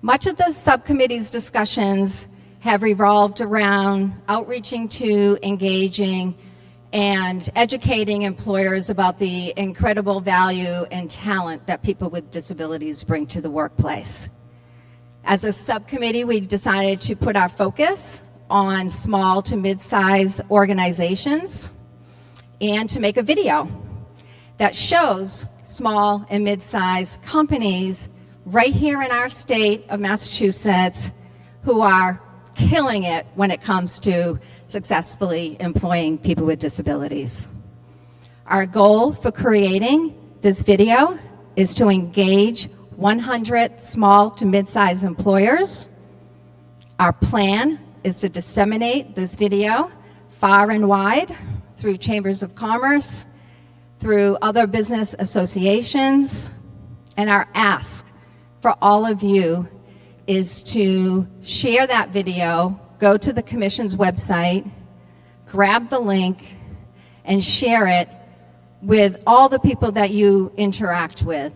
Much of the subcommittee's discussions have revolved around outreaching to, engaging, and educating employers about the incredible value and talent that people with disabilities bring to the workplace. As a subcommittee, we decided to put our focus on small to mid-size organizations and to make a video that shows small and mid-size companies right here in our state of Massachusetts who are killing it when it comes to successfully employing people with disabilities. Our goal for creating this video is to engage 100 small to mid-sized employers. Our plan is to disseminate this video far and wide through chambers of commerce, through other business associations, and our ask for all of you is to share that video, go to the Commission's website, grab the link, and share it with all the people that you interact with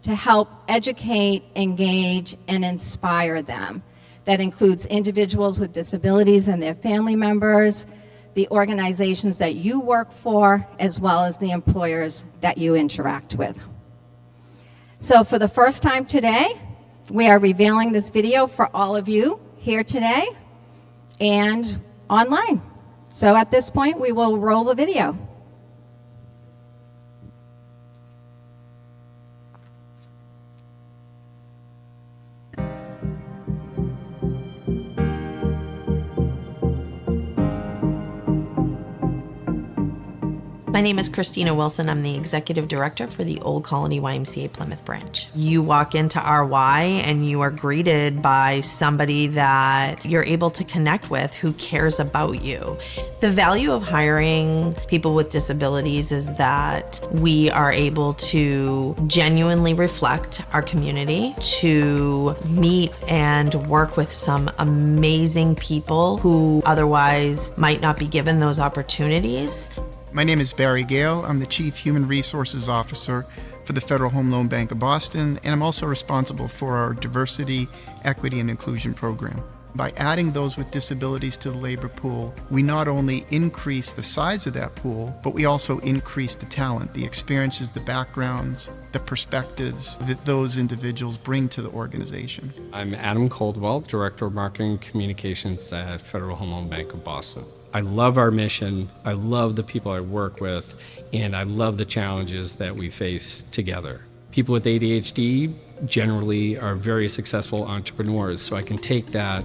to help educate, engage, and inspire them. That includes individuals with disabilities and their family members, the organizations that you work for, as well as the employers that you interact with. So for the first time today, we are revealing this video for all of you here today and online. So at this point, we will roll the video. My name is Christina Wilson. I'm the Executive Director for the Old Colony YMCA Plymouth branch. You walk into RY and you are greeted by somebody that you're able to connect with who cares about you. The value of hiring people with disabilities is that we are able to genuinely reflect our community, to meet and work with some amazing people who otherwise might not be given those opportunities. My name is Barry Gale. I'm the Chief Human Resources Officer for the Federal Home Loan Bank of Boston, and I'm also responsible for our Diversity, Equity, and Inclusion program. By adding those with disabilities to the labor pool, we not only increase the size of that pool, but we also increase the talent, the experiences, the backgrounds, the perspectives that those individuals bring to the organization. I'm Adam Coldwell, Director of Marketing and Communications at Federal Home Loan Bank of Boston. I love our mission, I love the people I work with, and I love the challenges that we face together. People with ADHD generally are very successful entrepreneurs, so I can take that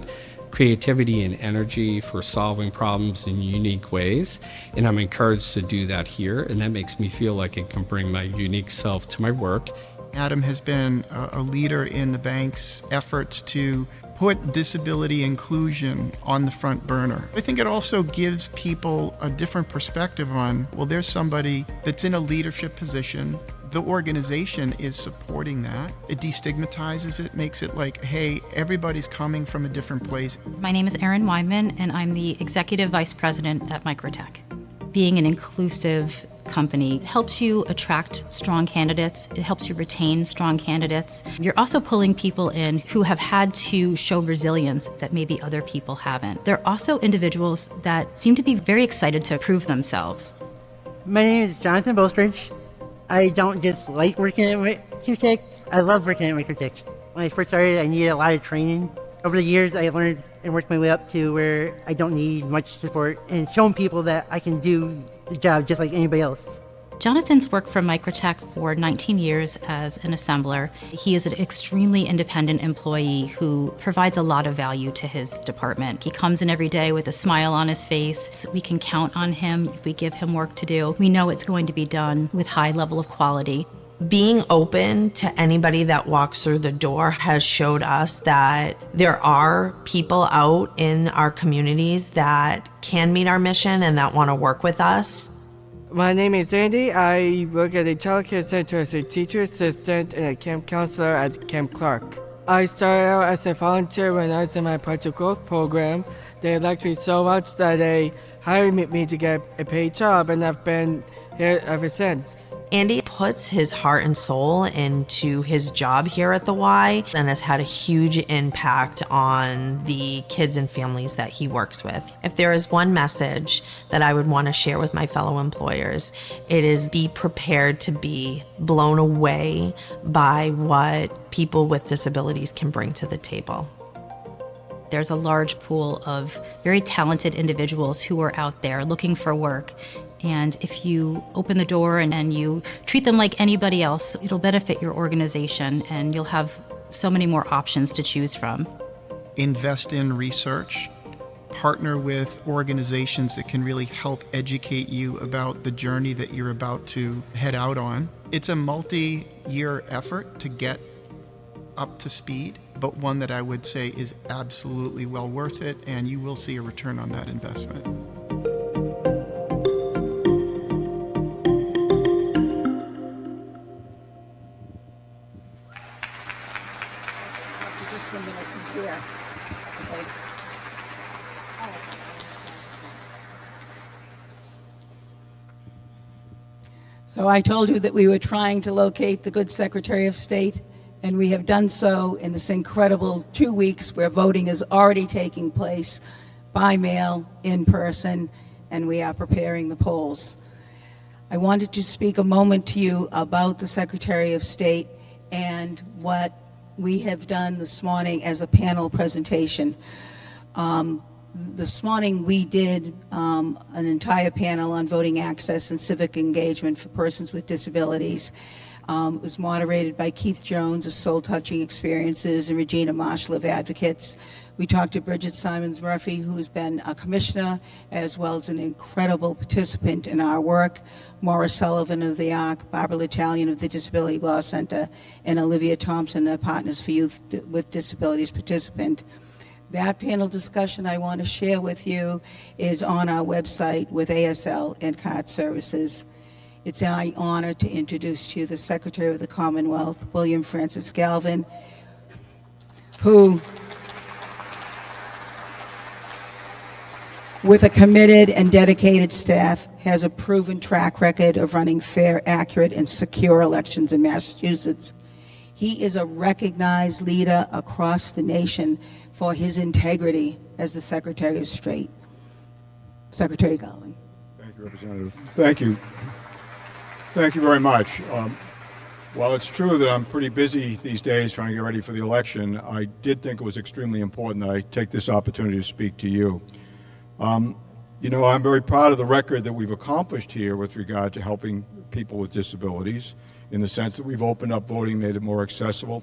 creativity and energy for solving problems in unique ways, and I'm encouraged to do that here, and that makes me feel like I can bring my unique self to my work. Adam has been a leader in the bank's efforts to put disability inclusion on the front burner. I think it also gives people a different perspective on, well, there's somebody that's in a leadership position. The organization is supporting that. It destigmatizes it, makes it like, hey, everybody's coming from a different place. My name is Erin Weinman, and I'm the Executive Vice President at Microtech. Being an inclusive company helps you attract strong candidates. It helps you retain strong candidates. You're also pulling people in who have had to show resilience that maybe other people haven't. They're also individuals that seem to be very excited to prove themselves. My name is Jonathan Bostridge. I don't just like working at Microtech, I love working at Microtech. When I first started, I needed a lot of training. Over the years, I learned and worked my way up to where I don't need much support and showing people that I can do the job just like anybody else. Jonathan's worked for Microtech for 19 years as an assembler. He is an extremely independent employee who provides a lot of value to his department. He comes in every day with a smile on his face. So we can count on him if we give him work to do. We know it's going to be done with high level of quality. Being open to anybody that walks through the door has showed us that there are people out in our communities that can meet our mission and that want to work with us. My name is Andy. I work at a child care center as a teacher assistant and a camp counselor at Camp Clark. I started out as a volunteer when I was in my Project Growth program. They liked me so much that they hired me to get a paid job, and I've been here ever since. Andy puts his heart and soul into his job here at the Y and has had a huge impact on the kids and families that he works with. If there is one message that I would want to share with my fellow employers, it is be prepared to be blown away by what people with disabilities can bring to the table. There's a large pool of very talented individuals who are out there looking for work. And if you open the door and you treat them like anybody else, it'll benefit your organization and you'll have so many more options to choose from. Invest in research, partner with organizations that can really help educate you about the journey that you're about to head out on. It's a multi-year effort to get up to speed, but one that I would say is absolutely well worth it, and you will see a return on that investment. Just for a minute, he's here. Okay. So I told you that we were trying to locate the good Secretary of State, and we have done so in this incredible 2 weeks where voting is already taking place by mail, in person, and we are preparing the polls. I wanted to speak a moment to you about the Secretary of State and what we have done this morning as a panel presentation. This morning we did an entire panel on voting access and civic engagement for persons with disabilities. It was moderated by Keith Jones of Soul Touching Experiences and Regina Marshall of Advocates. We talked to Bridget Simons Murphy, who's been a commissioner as well as an incredible participant in our work, Maura Sullivan of the ARC, Barbara L'Italian of the Disability Law Center, and Olivia Thompson, a Partners for Youth with Disabilities participant. That panel discussion I want to share with you is on our website with ASL and CART Services. It's my honor to introduce to you the Secretary of the Commonwealth, William Francis Galvin, who, with a committed and dedicated staff, has a proven track record of running fair, accurate, and secure elections in Massachusetts. He is a recognized leader across the nation for his integrity as the Secretary of State. Secretary Galvin. Thank you, Representative. Thank you. Thank you very much. While it's true that I'm pretty busy these days trying to get ready for the election, I did think it was extremely important that I take this opportunity to speak to you. You know, I'm very proud of the record that we've accomplished here with regard to helping people with disabilities, in the sense that we've opened up voting, made it more accessible.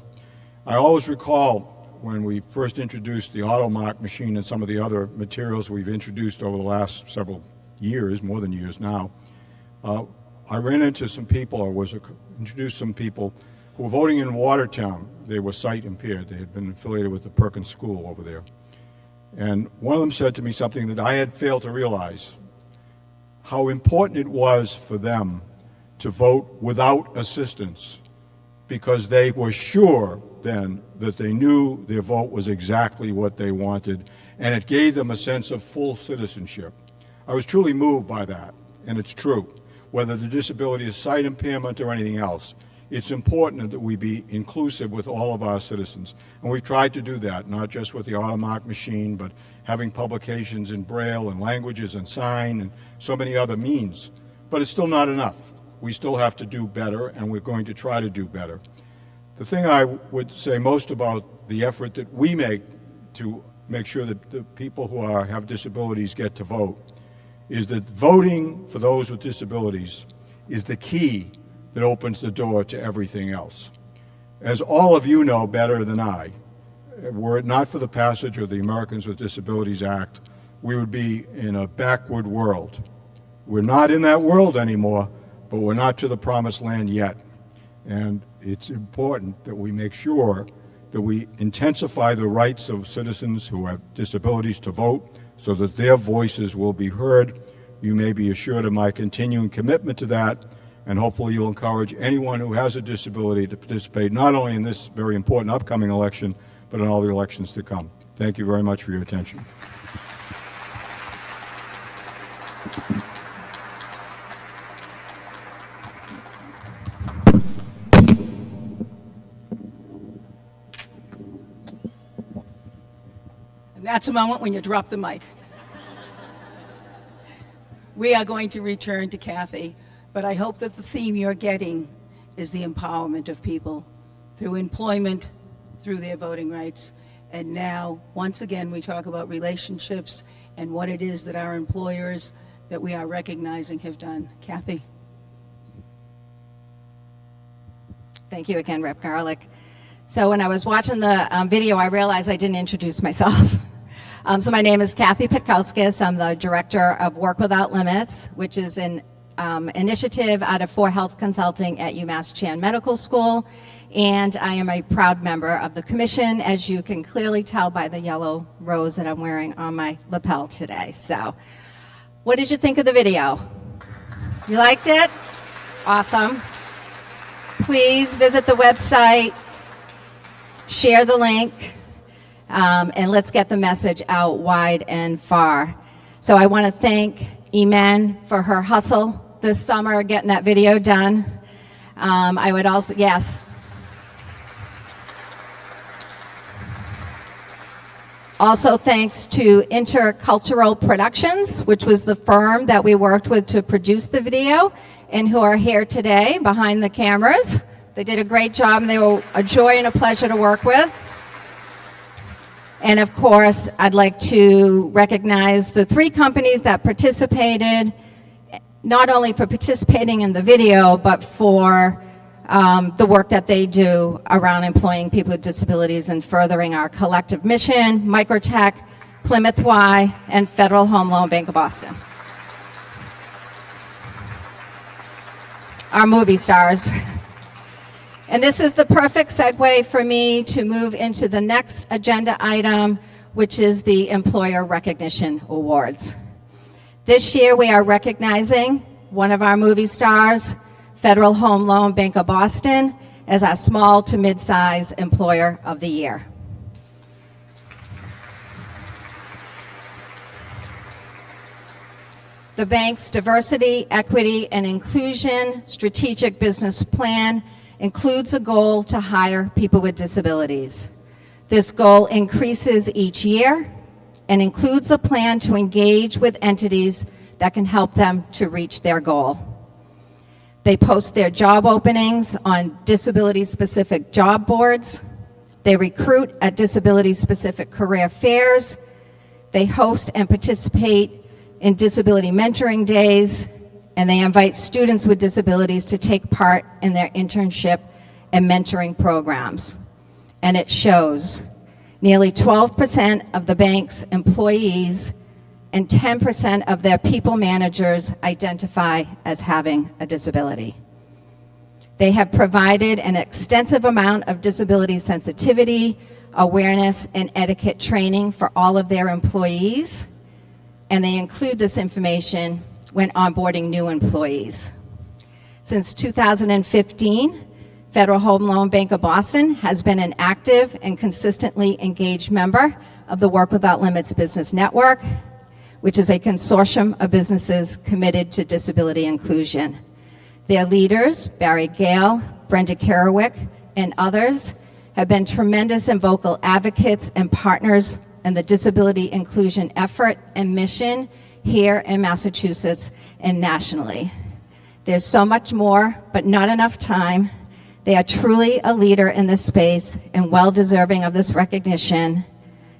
I always recall when we first introduced the AutoMark machine and some of the other materials we've introduced over the last several years, more than years now, I ran into some people, or was introduced some people who were voting in Watertown. They were sight impaired. They had been affiliated with the Perkins School over there. And one of them said to me something that I had failed to realize, how important it was for them to vote without assistance, because they were sure then that they knew their vote was exactly what they wanted, and it gave them a sense of full citizenship. I was truly moved by that, and it's true. Whether the disability is sight impairment or anything else, it's important that we be inclusive with all of our citizens. And we've tried to do that, not just with the AutoMark machine, but having publications in Braille and languages and sign and so many other means. But it's still not enough. We still have to do better, and we're going to try to do better. The thing I would say most about the effort that we make to make sure that the people who have disabilities get to vote is that voting for those with disabilities is the key that opens the door to everything else. As all of you know better than I, were it not for the passage of the Americans with Disabilities Act, we would be in a backward world. We're not in that world anymore, but we're not to the promised land yet. And it's important that we make sure that we intensify the rights of citizens who have disabilities to vote so that their voices will be heard. You may be assured of my continuing commitment to that, and hopefully you'll encourage anyone who has a disability to participate not only in this very important upcoming election, but in all the elections to come. Thank you very much for your attention. And that's a moment when you drop the mic. We are going to return to Kathy, but I hope that the theme you're getting is the empowerment of people through employment, through their voting rights. And now, once again, we talk about relationships and what it is that our employers that we are recognizing have done. Kathy. Thank you again, Rep. Garlick. So when I was watching the video, I realized I didn't introduce myself. So my name is Kathy Petkowskis. I'm the Director of Work Without Limits, which is an initiative out of 4Health Consulting at UMass Chan Medical School. And I am a proud member of the commission, as you can clearly tell by the yellow rose that I'm wearing on my lapel today. So what did you think of the video? You liked it? Awesome. Please visit the website, share the link, and let's get the message out wide and far. So I want to thank Eman for her hustle this summer getting that video done. I would also, yes. Also thanks to Intercultural Productions, which was the firm that we worked with to produce the video, and who are here today behind the cameras. They did a great job, and they were a joy and a pleasure to work with. And of course, I'd like to recognize the 3 companies that participated, not only for participating in the video, but for the work that they do around employing people with disabilities and furthering our collective mission: Microtech, Plymouth Y, and Federal Home Loan Bank of Boston. Our movie stars. And this is the perfect segue for me to move into the next agenda item, which is the Employer Recognition Awards. This year we are recognizing one of our movie stars, Federal Home Loan Bank of Boston, as our small to mid-size Employer of the Year. The bank's Diversity, Equity, and Inclusion Strategic Business Plan includes a goal to hire people with disabilities. This goal increases each year and includes a plan to engage with entities that can help them to reach their goal. They post their job openings on disability-specific job boards. They recruit at disability-specific career fairs. They host and participate in disability mentoring days, and they invite students with disabilities to take part in their internship and mentoring programs. And it shows. Nearly 12% of the bank's employees and 10% of their people managers identify as having a disability. They have provided an extensive amount of disability sensitivity, awareness, and etiquette training for all of their employees, and they include this information when onboarding new employees. Since 2015, Federal Home Loan Bank of Boston has been an active and consistently engaged member of the Work Without Limits Business Network, which is a consortium of businesses committed to disability inclusion. Their leaders, Barry Gale, Brenda Kerouic, and others, have been tremendous and vocal advocates and partners in the disability inclusion effort and mission here in Massachusetts and nationally. There's so much more, but not enough time. They are truly a leader in this space and well deserving of this recognition.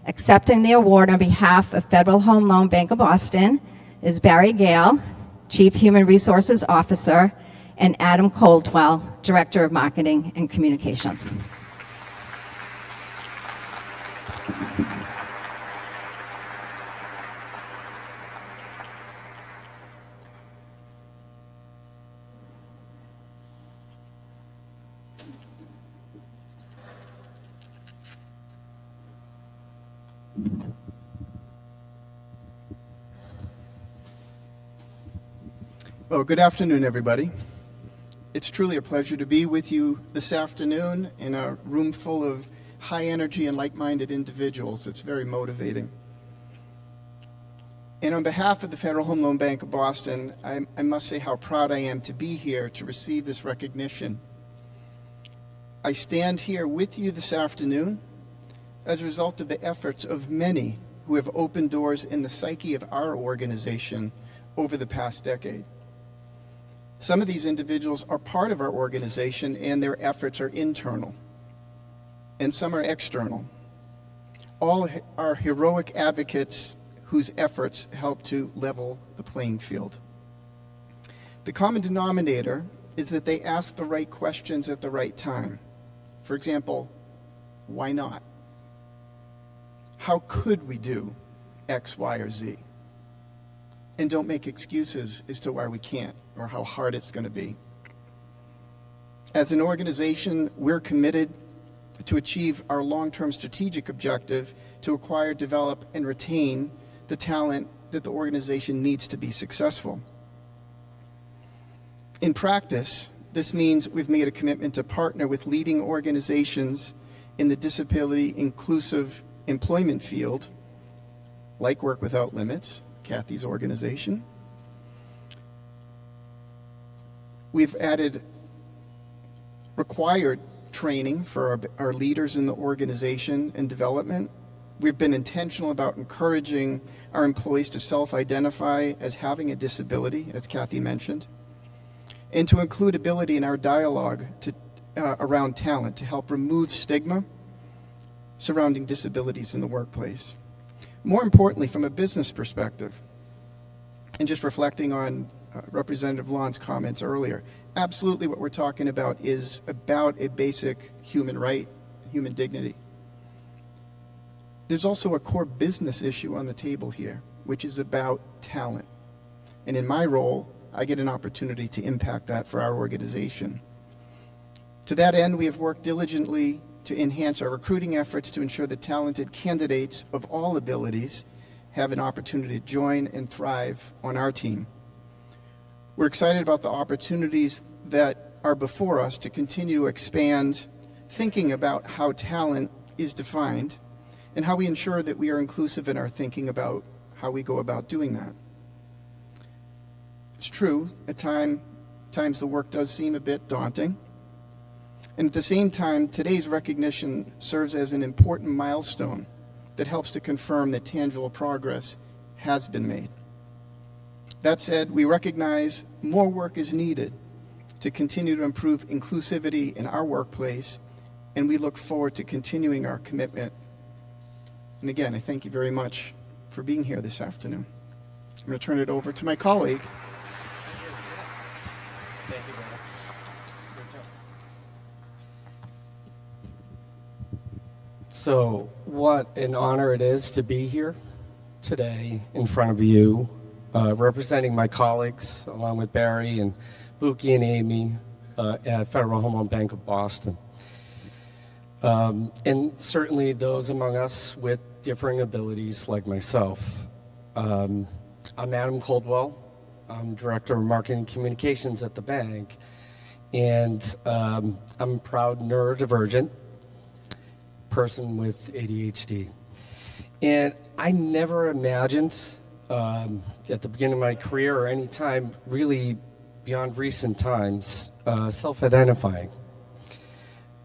Accepting the award on behalf of Federal Home Loan Bank of Boston is Barry Gale, Chief Human Resources Officer, and Adam Coldwell, Director of Marketing and Communications. Well, good afternoon, everybody. It's truly a pleasure to be with you this afternoon in a room full of high energy and like-minded individuals. It's very motivating. And on behalf of the Federal Home Loan Bank of Boston, I must say how proud I am to be here to receive this recognition. I stand here with you this afternoon as a result of the efforts of many who have opened doors in the psyche of our organization over the past decade. Some of these individuals are part of our organization and their efforts are internal, and some are external. All are heroic advocates whose efforts help to level the playing field. The common denominator is that they ask the right questions at the right time. For example, why not? How could we do X, Y, or Z? And don't make excuses as to why we can't or how hard it's going to be. As an organization, we're committed to achieve our long-term strategic objective to acquire, develop, and retain the talent that the organization needs to be successful. In practice, this means we've made a commitment to partner with leading organizations in the disability inclusive employment field, like Work Without Limits, Kathy's organization. We've added required training for our leaders in the organization and development. We've been intentional about encouraging our employees to self-identify as having a disability, as Kathy mentioned, and to include ability in our dialogue around talent to help remove stigma surrounding disabilities in the workplace. More importantly, from a business perspective, and just reflecting on Representative Lon's comments earlier, absolutely what we're talking about is about a basic human right, human dignity. There's also a core business issue on the table here, which is about talent. And in my role, I get an opportunity to impact that for our organization. To that end, we have worked diligently to enhance our recruiting efforts to ensure that talented candidates of all abilities have an opportunity to join and thrive on our team. We're excited about the opportunities that are before us to continue to expand thinking about how talent is defined and how we ensure that we are inclusive in our thinking about how we go about doing that. It's true, at times the work does seem a bit daunting. And at the same time, today's recognition serves as an important milestone that helps to confirm that tangible progress has been made. That said, we recognize more work is needed to continue to improve inclusivity in our workplace, and we look forward to continuing our commitment. And again, I thank you very much for being here this afternoon. I'm going to turn it over to my colleague. Thank you, brother. So, what an honor it is to be here today in front of you, representing my colleagues, along with Barry and Buki and Amy at Federal Home Loan Bank of Boston. And certainly those among us with differing abilities like myself. I'm Adam Coldwell. I'm Director of Marketing and Communications at the bank, and I'm a proud neurodivergent person with ADHD. And I never imagined at the beginning of my career or any time really beyond recent times self-identifying,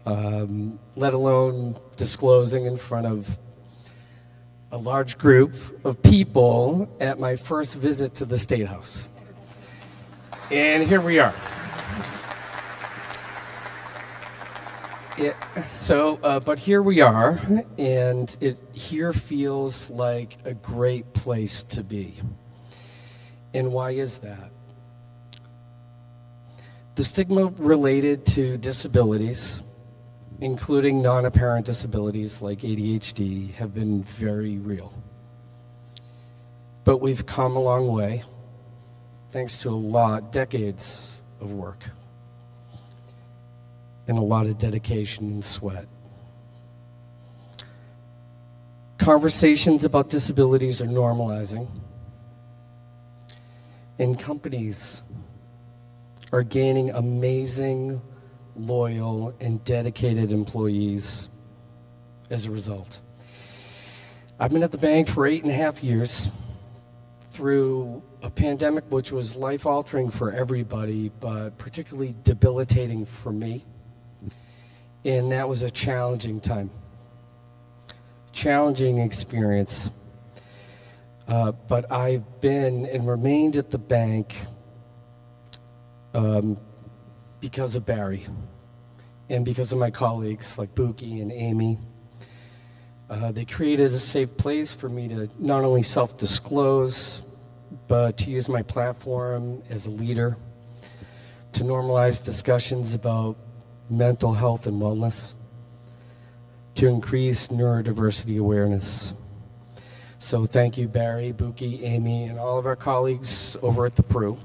let alone disclosing in front of a large group of people at my first visit to the State House. And here we are. But here we are, and it here feels like a great place to be. And why is that? The stigma related to disabilities, including non-apparent disabilities like ADHD, have been very real. But we've come a long way, thanks to decades of work, and a lot of dedication and sweat. Conversations about disabilities are normalizing, and companies are gaining amazing, loyal, and dedicated employees as a result. I've been at the bank for 8.5 years through a pandemic which was life-altering for everybody, but particularly debilitating for me. And that was a challenging time, challenging experience. But I've been and remained at the bank because of Barry and because of my colleagues like Buki and Amy. They created a safe place for me to not only self-disclose, but to use my platform as a leader to normalize discussions about mental health and wellness, to increase neurodiversity awareness. So thank you, Barry, Buki, Amy, and all of our colleagues over at the PRU.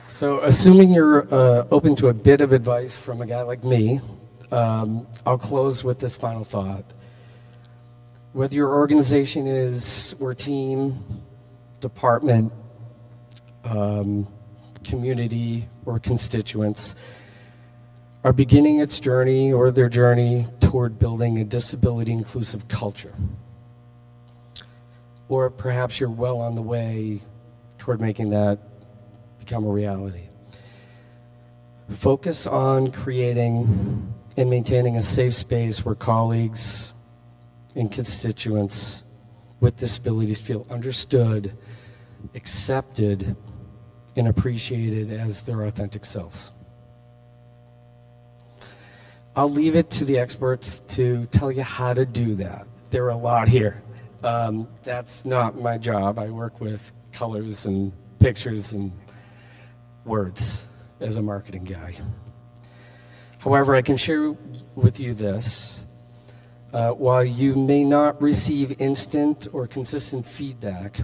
So assuming you're open to a bit of advice from a guy like me, I'll close with this final thought. Whether your organization is, or team, department, community, or constituents, are beginning its journey or their journey toward building a disability-inclusive culture. Or perhaps you're well on the way toward making that become a reality. Focus on creating and maintaining a safe space where colleagues and constituents with disabilities feel understood, accepted, and appreciated as their authentic selves. I'll leave it to the experts to tell you how to do that. There are a lot here. That's not my job. I work with colors and pictures and words as a marketing guy. However, I can share with you this. While you may not receive instant or consistent feedback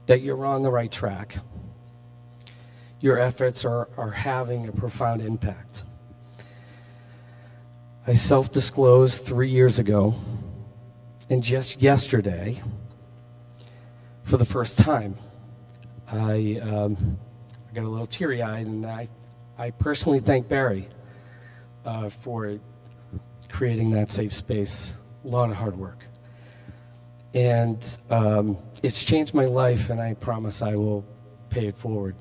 that you're on the right track, your efforts are having a profound impact. I self-disclosed 3 years ago, and just yesterday, for the first time, I got a little teary-eyed, and I personally thank Barry for creating that safe space. A lot of hard work. And it's changed my life, and I promise I will pay it forward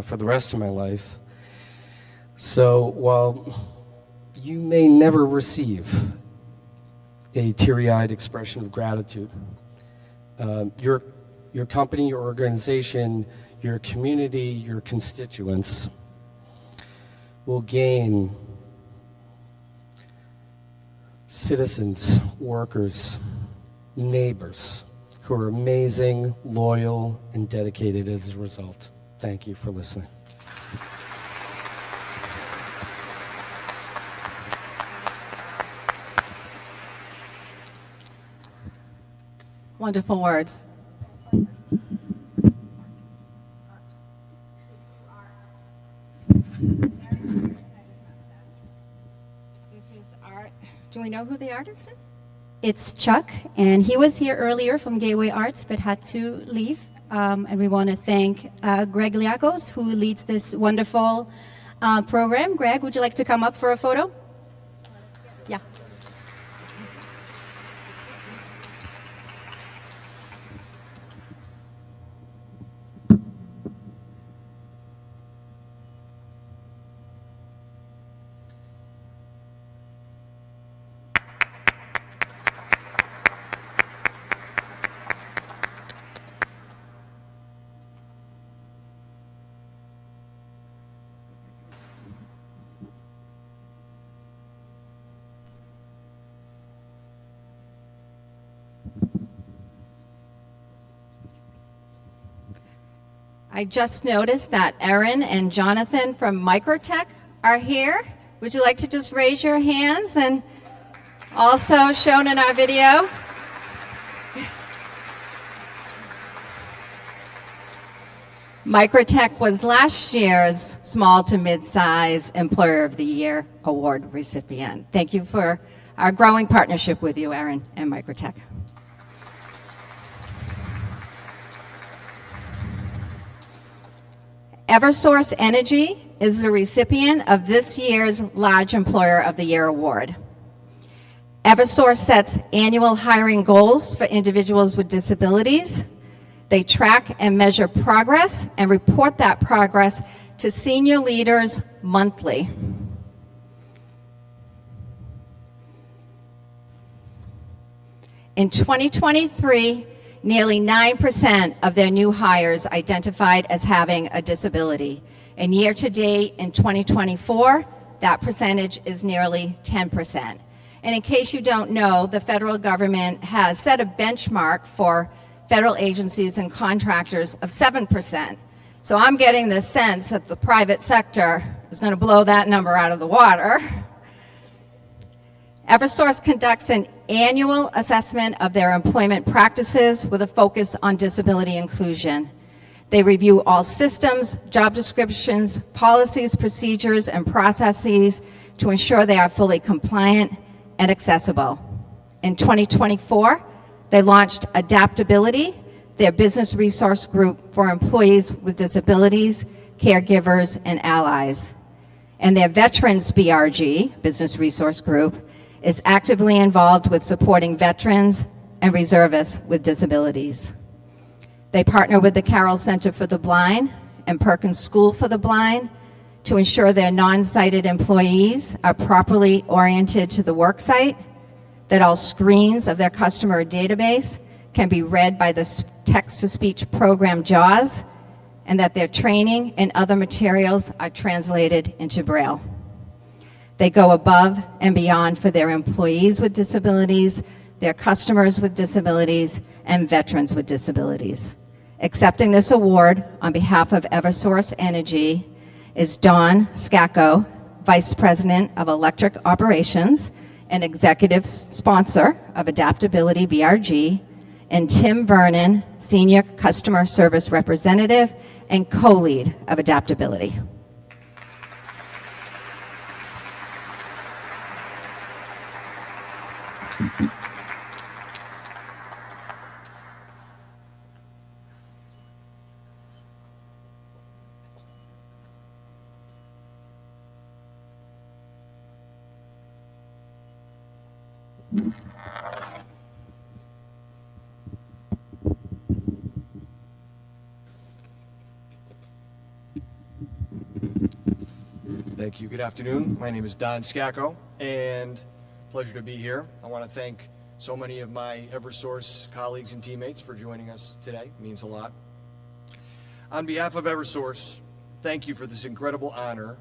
for the rest of my life. So while you may never receive a teary-eyed expression of gratitude, your company, your organization, your community, your constituents will gain citizens, workers, neighbors who are amazing, loyal, and dedicated as a result. Thank you for listening. Wonderful words. This is art. Do we know who the artist is? It's Chuck, and he was here earlier from Gateway Arts, but had to leave. And we want to thank Greg Liakos, who leads this wonderful program. Greg, would you like to come up for a photo? Yeah. I just noticed that Erin and Jonathan from Microtech are here. Would you like to just raise your hands? And also shown in our video. Microtech was last year's Small to Mid-Size Employer of the Year Award recipient. Thank you for our growing partnership with you, Erin and Microtech. Eversource Energy is the recipient of this year's Large Employer of the Year award. Eversource sets annual hiring goals for individuals with disabilities. They track and measure progress and report that progress to senior leaders monthly. In 2023, nearly 9% of their new hires identified as having a disability. And year to date in 2024, that percentage is nearly 10%. And in case you don't know, the federal government has set a benchmark for federal agencies and contractors of 7%. So I'm getting the sense that the private sector is going to blow that number out of the water. Eversource conducts an annual assessment of their employment practices with a focus on disability inclusion. They review all systems, job descriptions, policies, procedures, and processes to ensure they are fully compliant and accessible. In 2024, they launched Adaptability, their business resource group for employees with disabilities, caregivers, and allies. And their Veterans BRG, Business Resource Group, is actively involved with supporting veterans and reservists with disabilities. They partner with the Carroll Center for the Blind and Perkins School for the Blind to ensure their non-sighted employees are properly oriented to the work site, that all screens of their customer database can be read by the text-to-speech program JAWS, and that their training and other materials are translated into Braille. They go above and beyond for their employees with disabilities, their customers with disabilities, and veterans with disabilities. Accepting this award on behalf of Eversource Energy is Dawn Scacco, Vice President of Electric Operations and Executive Sponsor of Adaptability BRG, and Tim Vernon, Senior Customer Service Representative and co-lead of Adaptability. Thank you. Good afternoon. My name is Don Scacco, and pleasure to be here. I want to thank so many of my Eversource colleagues and teammates for joining us today. It means a lot. On behalf of Eversource, thank you for this incredible honor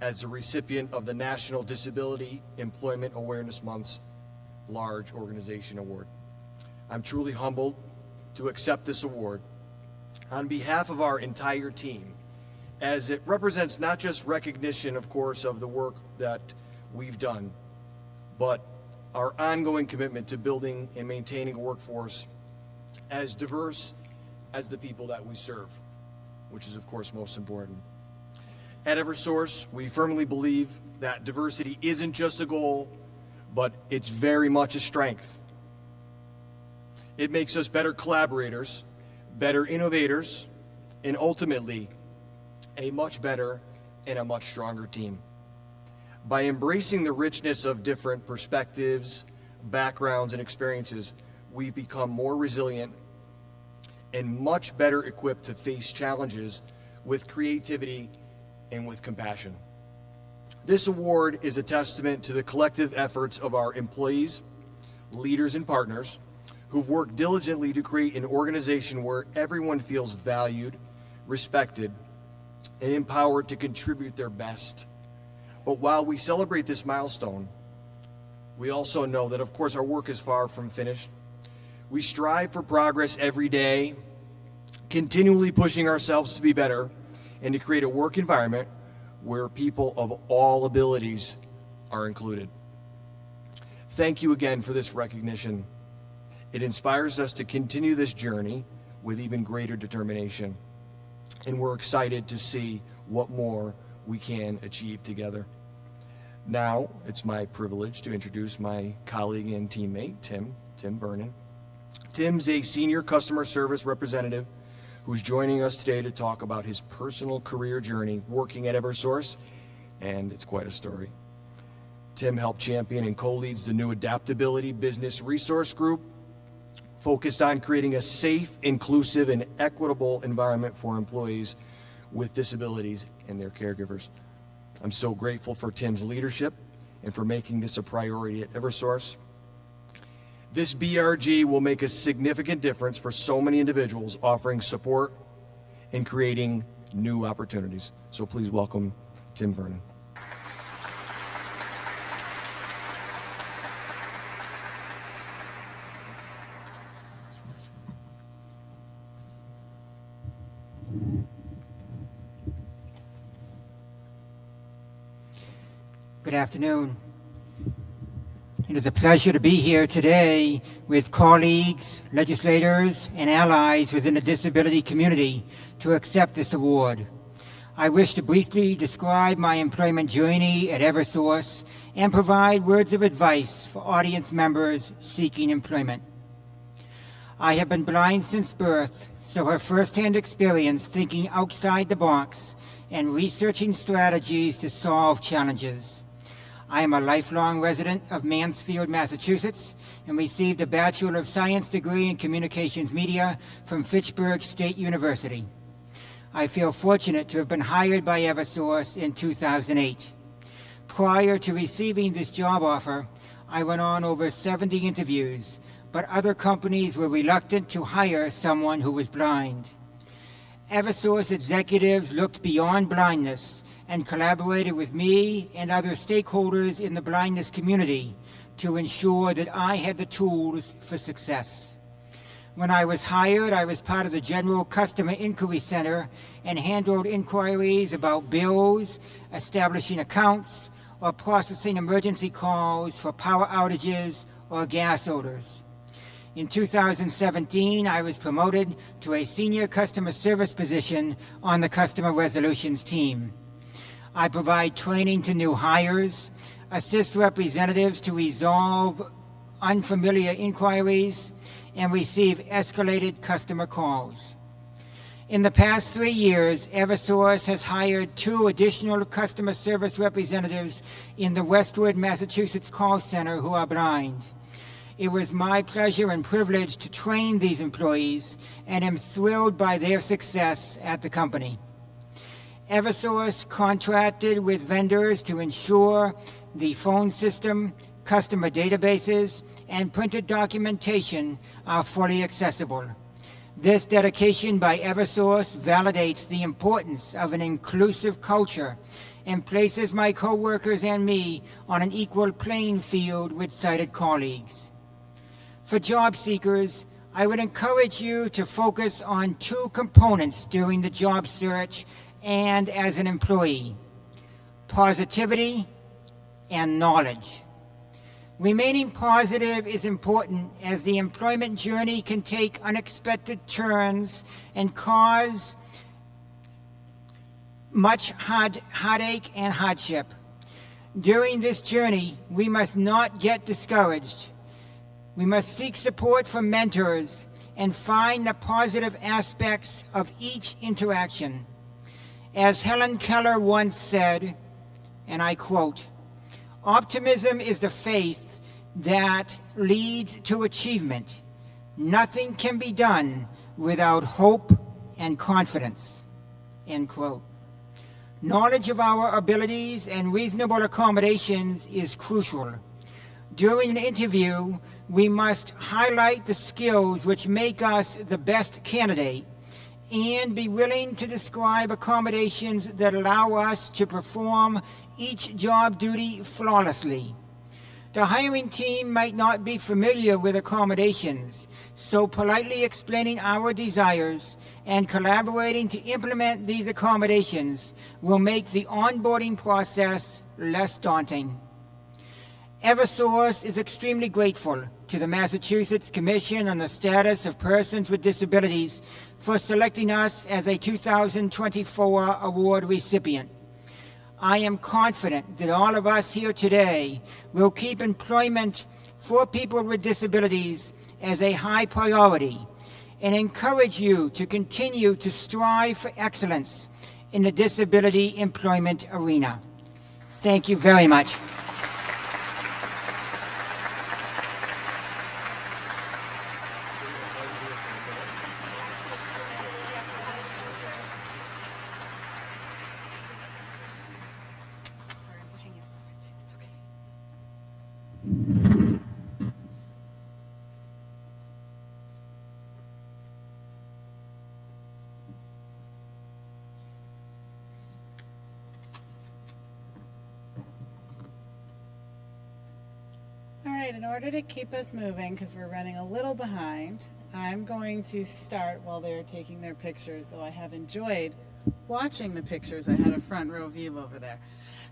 as the recipient of the National Disability Employment Awareness Month's Large Organization Award. I'm truly humbled to accept this award on behalf of our entire team, as it represents not just recognition, of course, of the work that we've done, but our ongoing commitment to building and maintaining a workforce as diverse as the people that we serve, which is, of course, most important. At Eversource, we firmly believe that diversity isn't just a goal, but it's very much a strength. It makes us better collaborators, better innovators, and ultimately, a much better and a much stronger team. By embracing the richness of different perspectives, backgrounds, and experiences, we've become more resilient and much better equipped to face challenges with creativity and with compassion. This award is a testament to the collective efforts of our employees, leaders, and partners who've worked diligently to create an organization where everyone feels valued, respected, and empowered to contribute their best. But while we celebrate this milestone, we also know that, of course, our work is far from finished. We strive for progress every day, continually pushing ourselves to be better and to create a work environment where people of all abilities are included. Thank you again for this recognition. It inspires us to continue this journey with even greater determination. And we're excited to see what more we can achieve together. Now, it's my privilege to introduce my colleague and teammate, Tim Vernon. Tim's a senior customer service representative who's joining us today to talk about his personal career journey working at Eversource, and it's quite a story. Tim helped champion and co-leads the new Adaptability Business Resource Group, focused on creating a safe, inclusive, and equitable environment for employees with disabilities and their caregivers. I'm so grateful for Tim's leadership and for making this a priority at Eversource. This BRG will make a significant difference for so many individuals, offering support and creating new opportunities. So please welcome Tim Vernon. Good afternoon. It is a pleasure to be here today with colleagues, legislators, and allies within the disability community to accept this award. I wish to briefly describe my employment journey at Eversource and provide words of advice for audience members seeking employment. I have been blind since birth, so have firsthand experience thinking outside the box and researching strategies to solve challenges. I am a lifelong resident of Mansfield, Massachusetts, and received a Bachelor of Science degree in Communications Media from Fitchburg State University. I feel fortunate to have been hired by Eversource in 2008. Prior to receiving this job offer, I went on over 70 interviews, but other companies were reluctant to hire someone who was blind. Eversource executives looked beyond blindness and collaborated with me and other stakeholders in the blindness community to ensure that I had the tools for success. When I was hired, I was part of the General Customer Inquiry Center and handled inquiries about bills, establishing accounts, or processing emergency calls for power outages or gas odors. In 2017, I was promoted to a senior customer service position on the customer resolutions team. I provide training to new hires, assist representatives to resolve unfamiliar inquiries, and receive escalated customer calls. In the past 3 years, Eversource has hired 2 additional customer service representatives in the Westwood, Massachusetts call center who are blind. It was my pleasure and privilege to train these employees, and am thrilled by their success at the company. Eversource contracted with vendors to ensure the phone system, customer databases, and printed documentation are fully accessible. This dedication by Eversource validates the importance of an inclusive culture and places my coworkers and me on an equal playing field with sighted colleagues. For job seekers, I would encourage you to focus on 2 components during the job search and as an employee: positivity and knowledge. Remaining positive is important, as the employment journey can take unexpected turns and cause much heartache and hardship. During this journey, we must not get discouraged. We must seek support from mentors and find the positive aspects of each interaction. As Helen Keller once said, and I quote, "Optimism is the faith that leads to achievement. Nothing can be done without hope and confidence." End quote. Knowledge of our abilities and reasonable accommodations is crucial. During an interview, we must highlight the skills which make us the best candidate and be willing to describe accommodations that allow us to perform each job duty flawlessly. The hiring team might not be familiar with accommodations, so politely explaining our desires and collaborating to implement these accommodations will make the onboarding process less daunting. Eversource is extremely grateful to the Massachusetts Commission on the Status of Persons with Disabilities for selecting us as a 2024 award recipient. I am confident that all of us here today will keep employment for people with disabilities as a high priority, and encourage you to continue to strive for excellence in the disability employment arena. Thank you very much. All right, in order to keep us moving, because we're running a little behind, I'm going to start while they're taking their pictures, though I have enjoyed watching the pictures. I had a front row view over there.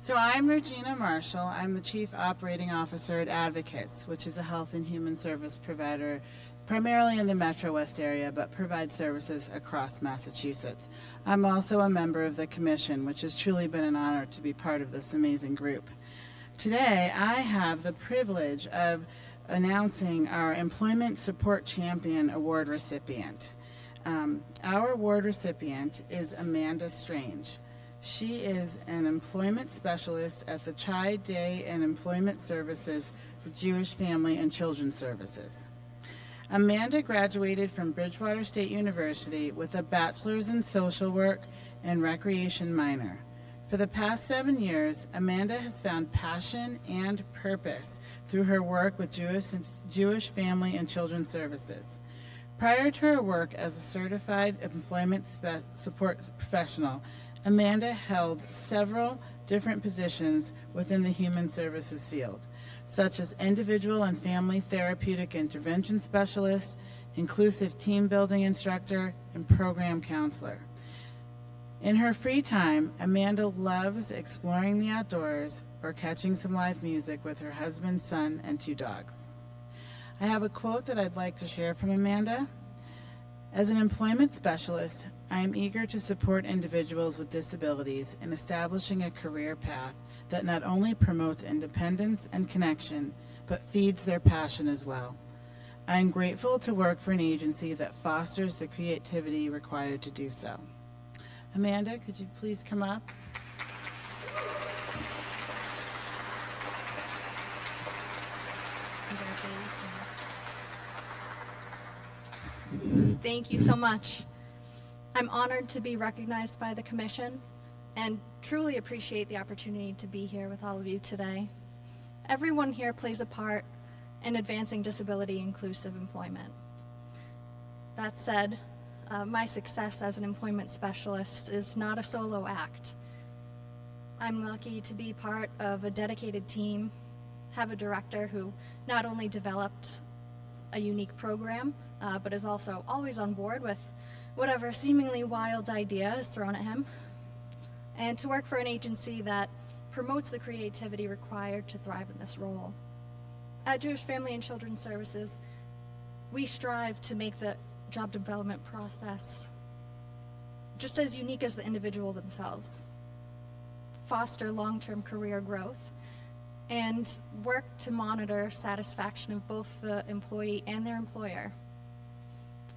So I'm Regina Marshall. I'm the Chief Operating Officer at Advocates, which is a health and human service provider primarily in the Metro West area, but provides services across Massachusetts. I'm also a member of the Commission, which has truly been an honor to be part of this amazing group. Today, I have the privilege of announcing our Employment Support Champion Award recipient. Our award recipient is Amanda Strange. She is an employment specialist at the Child Day and Employment Services for Jewish Family and Children Services. Amanda graduated from Bridgewater State University with a bachelor's in social work and recreation minor. For the past 7 years, Amanda has found passion and purpose through her work with Jewish Family and Children Services. Prior to her work as a certified employment support professional, Amanda held several different positions within the human services field, such as individual and family therapeutic intervention specialist, inclusive team building instructor, and program counselor. In her free time, Amanda loves exploring the outdoors or catching some live music with her husband, son, and 2 dogs. I have a quote that I'd like to share from Amanda. As an employment specialist, I am eager to support individuals with disabilities in establishing a career path that not only promotes independence and connection, but feeds their passion as well. I am grateful to work for an agency that fosters the creativity required to do so. Amanda, could you please come up? Thank you so much. I'm honored to be recognized by the Commission and truly appreciate the opportunity to be here with all of you today. Everyone here plays a part in advancing disability inclusive employment. That said, my success as an employment specialist is not a solo act. I'm lucky to be part of a dedicated team, have a director who not only developed a unique program, but is also always on board with whatever seemingly wild idea is thrown at him, and to work for an agency that promotes the creativity required to thrive in this role. At Jewish Family and Children's Services, we strive to make the job development process just as unique as the individual themselves, foster long-term career growth, and work to monitor satisfaction of both the employee and their employer.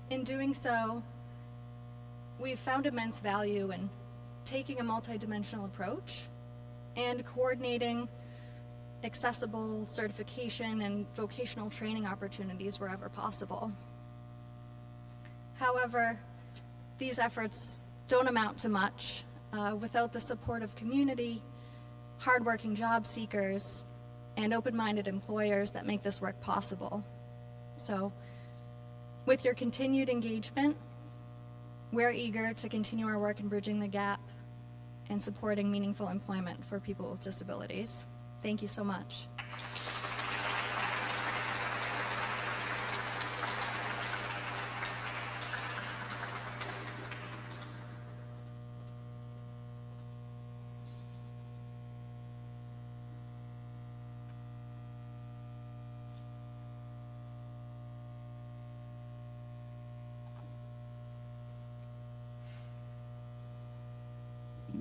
In doing so, we've found immense value in taking a multidimensional approach and coordinating accessible certification and vocational training opportunities wherever possible. However, these efforts don't amount to much without the support of community, hardworking job seekers, and open-minded employers that make this work possible. So, with your continued engagement, we're eager to continue our work in bridging the gap and supporting meaningful employment for people with disabilities. Thank you so much.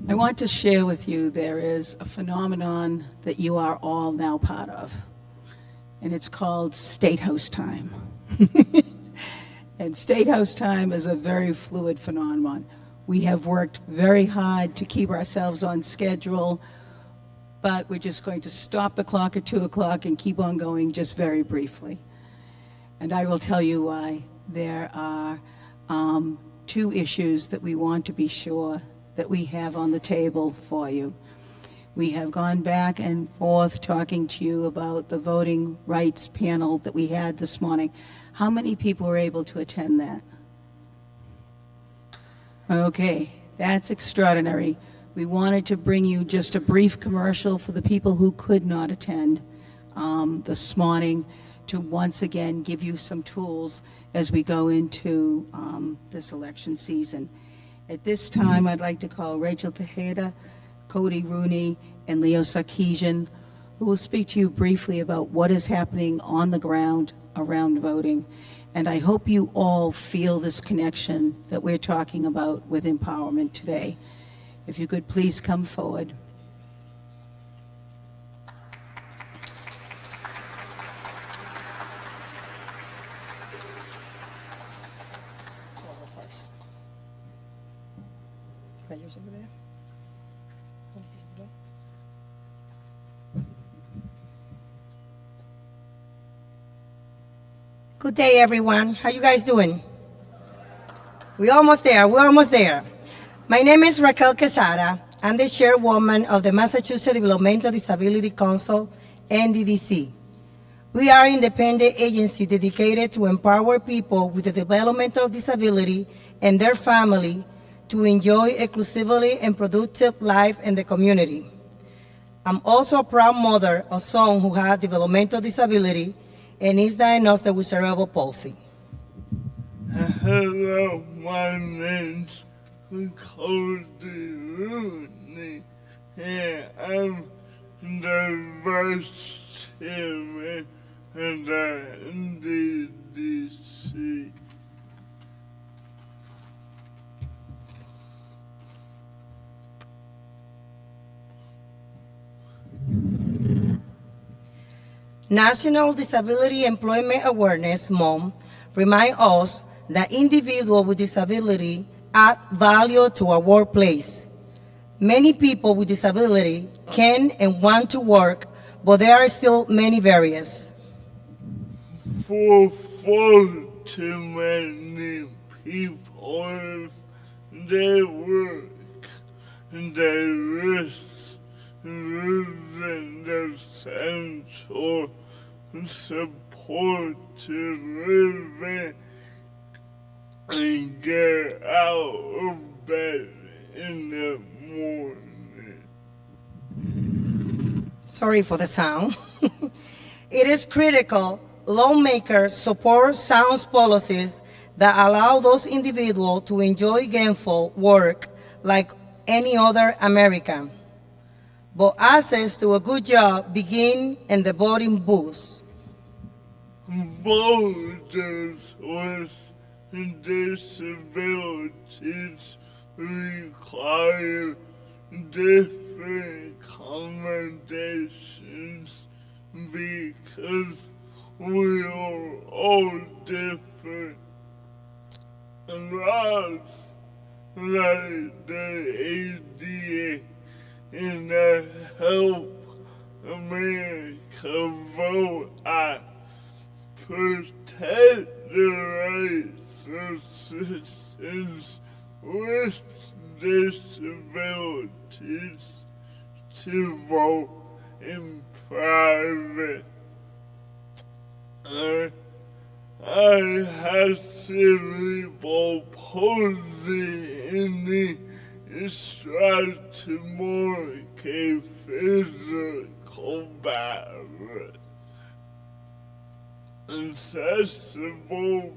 I want to share with you there is a phenomenon that you are all now part of, and it's called State House time. And State House time is a very fluid phenomenon. We have worked very hard to keep ourselves on schedule, but we're just going to stop the clock at 2 o'clock and keep on going just very briefly. And I will tell you why. There are two issues that we want to be sure that we have on the table for you. We have gone back and forth talking to you about the voting rights panel that we had this morning. How many people were able to attend that? Okay, that's extraordinary. We wanted to bring you just a brief commercial for the people who could not attend this morning to once again give you some tools as we go into this election season. At this time, I'd like to call Rachel Tejeda, Cody Rooney, and Leo Sarkeesian, who will speak to you briefly about what is happening on the ground around voting. And I hope you all feel this connection that we're talking about with empowerment today. If you could please come forward. Good day, everyone. How you guys doing? We're almost there. We're almost there. My name is Raquel Quesada. I'm the chairwoman of the Massachusetts Developmental Disability Council, NDDC. We are an independent agency dedicated to empower people with a developmental disability and their family to enjoy exclusively and productive life in the community. I'm also a proud mother of son who has developmental disability and is diagnosed with cerebral palsy. Hello, my name's Cody Rooney, and I'm the vice chairman of the NDDC. National Disability Employment Awareness Month reminds us that individuals with disability add value to our workplace. Many people with disability can and want to work, but there are still many barriers. For far too many people, they work and they risk losing their sense of support to live and get out of bed in the morning. Sorry for the sound. It is critical lawmakers support sound policies that allow those individuals to enjoy gainful work like any other American. But access to a good job begins in the voting booth. Voters with disabilities require different accommodations because we are all different. Laws like the ADA and the Help America Vote Act protect the rights of citizens with disabilities to vote in private. I have cerebral palsy and it's tried to mark a physical barrier. Accessible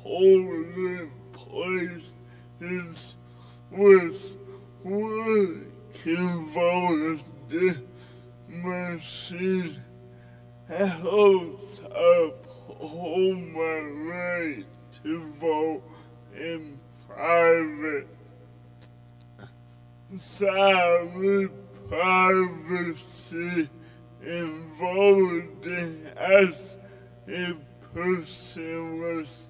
polling places with working voters machine helps uphold my right to vote in private. Silent privacy in voting as a person with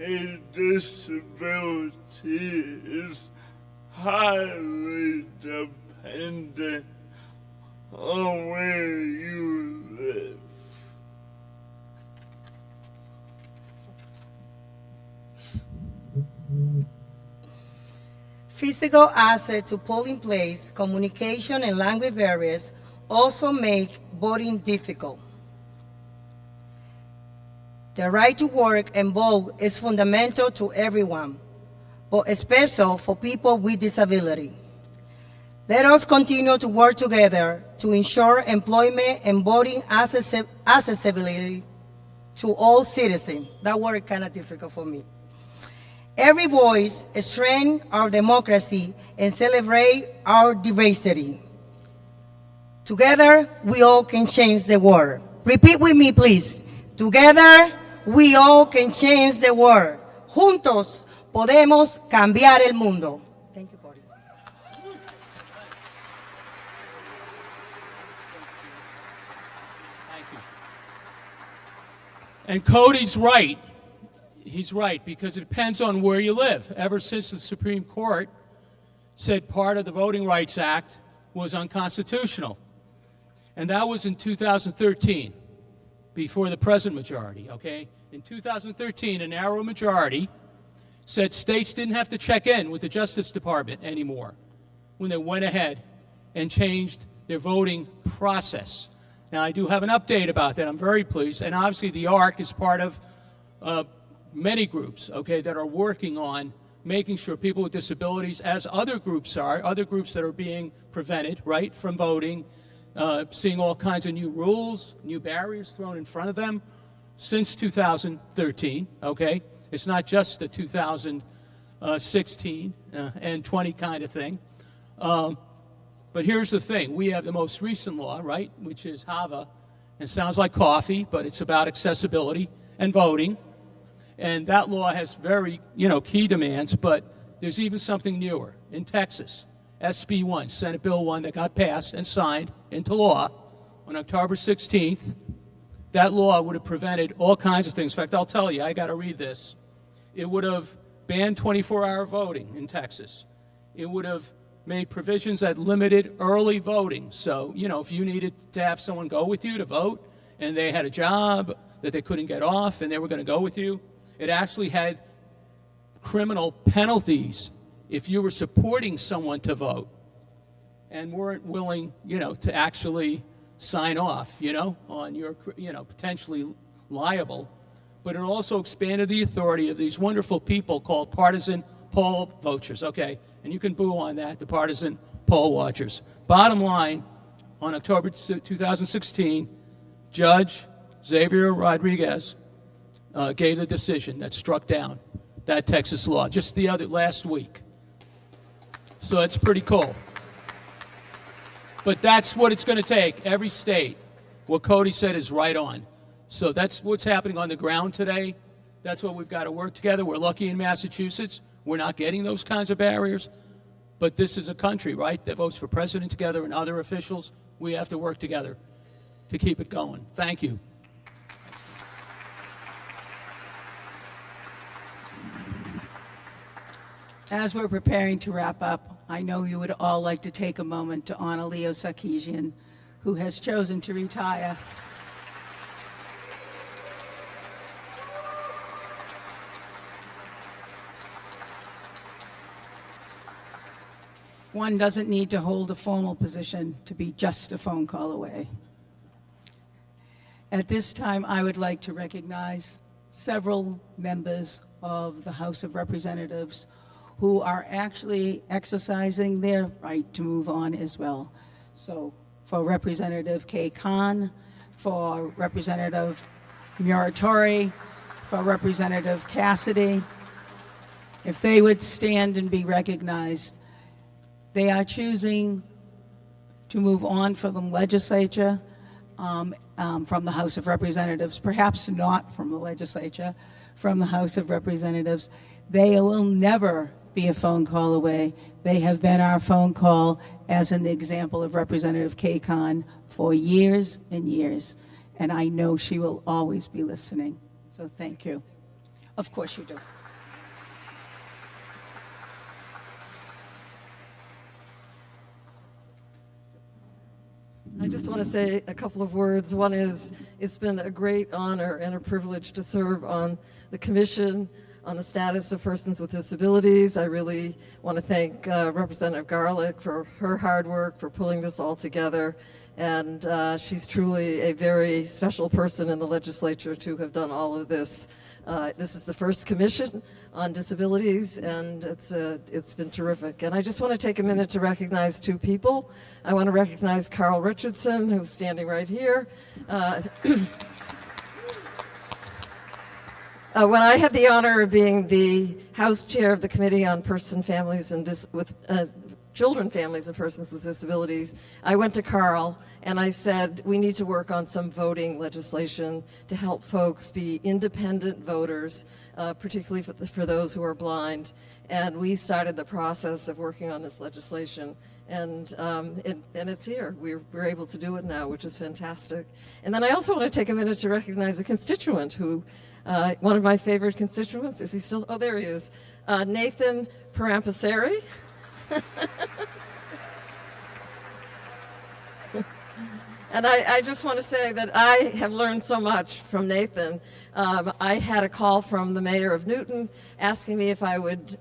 a disability is highly dependent on where you live. Physical access to polling place, communication, and language barriers also make voting difficult. The right to work and vote is fundamental to everyone, but especially for people with disability. Let us continue to work together to ensure employment and voting accessibility to all citizens. That word is kind of difficult for me. Every voice strengthens our democracy and celebrates our diversity. Together, we all can change the world. Repeat with me, please. Together, we all can change the world. Juntos podemos cambiar el mundo. Thank you, Cody. And Cody's right. He's right, because it depends on where you live. Ever since the Supreme Court said part of the Voting Rights Act was unconstitutional. And that was in 2013, before the present majority, okay? In 2013, a narrow majority said states didn't have to check in with the Justice Department anymore when they went ahead and changed their voting process. Now, I do have an update about that. I'm very pleased. And obviously, the ARC is part of many groups, okay, that are working on making sure people with disabilities, as other groups that are being prevented, right, from voting, seeing all kinds of new rules, new barriers thrown in front of them since 2013, okay? It's not just the 2016 and 20 kind of thing. But here's the thing. We have the most recent law, right, which is HAVA. It sounds like coffee, but it's about accessibility and voting. And that law has very, key demands, but there's even something newer in Texas. SB 1, Senate Bill 1, that got passed and signed into law on October 16th. That law would have prevented all kinds of things. In fact, I'll tell you, I got to read this. It would have banned 24-hour voting in Texas. It would have made provisions that limited early voting. So, if you needed to have someone go with you to vote and they had a job that they couldn't get off and they were going to go with you, it actually had criminal penalties if you were supporting someone to vote and weren't willing, to actually sign off, on your, potentially liable. But it also expanded the authority of these wonderful people called partisan poll watchers, okay? And you can boo on that, the partisan poll watchers. Bottom line, on October 2016, Judge Xavier Rodriguez gave the decision that struck down that Texas law just last week. So it's pretty cool. But that's what it's going to take. Every state, what Cody said is right on. So that's what's happening on the ground today. That's what we've got to work together. We're lucky in Massachusetts. We're not getting those kinds of barriers. But this is a country, right, that votes for president together and other officials. We have to work together to keep it going. Thank you. As we're preparing to wrap up, I know you would all like to take a moment to honor Leo Sarkeesian, who has chosen to retire. One doesn't need to hold a formal position to be just a phone call away. At this time, I would like to recognize several members of the House of Representatives who are actually exercising their right to move on as well. So for Representative Kay Khan, for Representative Muratori, for Representative Cassidy, if they would stand and be recognized. They are choosing to move on from the legislature, from the House of Representatives, perhaps not from the legislature, from the House of Representatives. They will never be a phone call away. They have been our phone call, as in the example of Representative Kay Khan, for years and years. And I know she will always be listening. So thank you. Of course you do. I just want to say a couple of words. One is, it's been a great honor and a privilege to serve on the Commission on the Status of Persons with Disabilities. I really want to thank Representative Garlick for her hard work, for pulling this all together. And she's truly a very special person in the legislature to have done all of this. This is the first commission on disabilities, and it's been terrific. And I just want to take a minute to recognize two people. I want to recognize Carl Richardson, who's standing right here. When I had the honor of being the House Chair of the Committee on Children, Families, and Persons with Disabilities, I went to Carl and I said, we need to work on some voting legislation to help folks be independent voters, particularly for those who are blind. And we started the process of working on this legislation, and it's here. We're able to do it now, which is fantastic. And then I also want to take a minute to recognize a constituent who, one of my favorite constituents, is he still? Oh, there he is. Nathan Parampasari. And I just want to say that I have learned so much from Nathan. I had a call from the mayor of Newton asking me if I would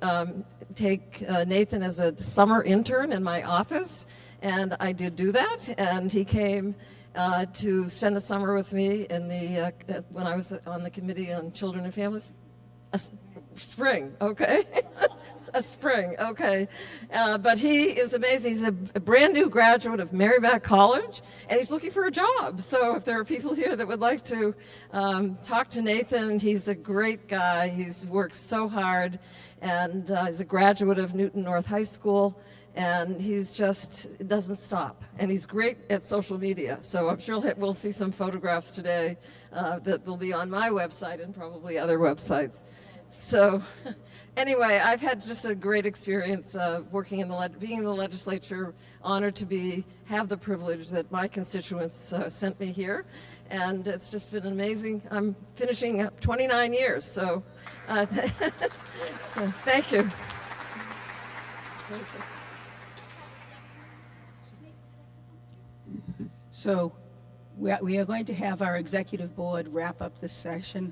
take Nathan as a summer intern in my office, and I did do that, and he came to spend a summer with me in when I was on the Committee on Children and Families. Spring, okay. A spring, okay. But he is amazing. He's a brand new graduate of Merrimack College, and he's looking for a job. So if there are people here that would like to talk to Nathan, he's a great guy. He's worked so hard, and he's a graduate of Newton North High School, and he's just doesn't stop. And he's great at social media. So I'm sure we'll see some photographs today that will be on my website and probably other websites. So anyway, I've had just a great experience working being in the legislature, honored to have the privilege that my constituents sent me here, and it's just been amazing. I'm finishing up 29 years, so, so thank you. So we are going to have our executive board wrap up this session.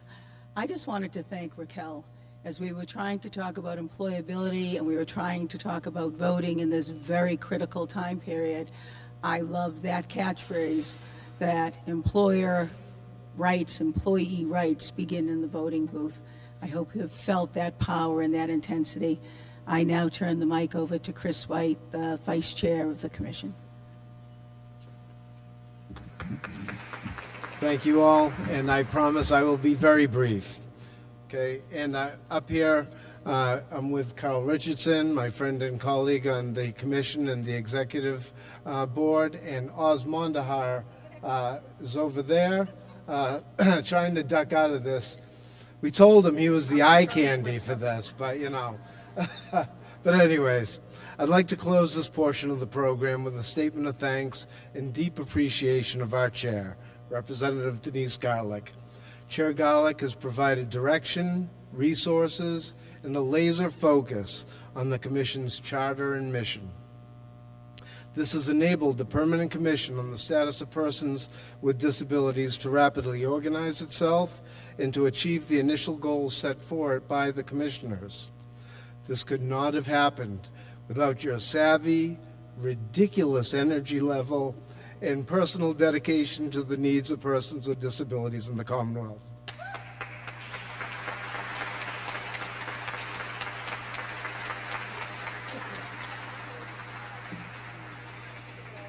I just wanted to thank Raquel. As we were trying to talk about employability and we were trying to talk about voting in this very critical time period, I love that catchphrase that employer rights, employee rights begin in the voting booth. I hope you have felt that power and that intensity. I now turn the mic over to Chris White, the Vice Chair of the Commission. Thank you all, and I promise I will be very brief. Okay, and up here, I'm with Carl Richardson, my friend and colleague on the Commission and the Executive Board, and Oz Mondahar is over there trying to duck out of this. We told him he was the eye candy for this, but you know. But anyways, I'd like to close this portion of the program with a statement of thanks and deep appreciation of our chair, Representative Denise Garlick. Chair Garlick has provided direction, resources, and a laser focus on the Commission's charter and mission. This has enabled the Permanent Commission on the Status of Persons with Disabilities to rapidly organize itself and to achieve the initial goals set for it by the Commissioners. This could not have happened without your savvy, ridiculous energy level, and personal dedication to the needs of persons with disabilities in the Commonwealth.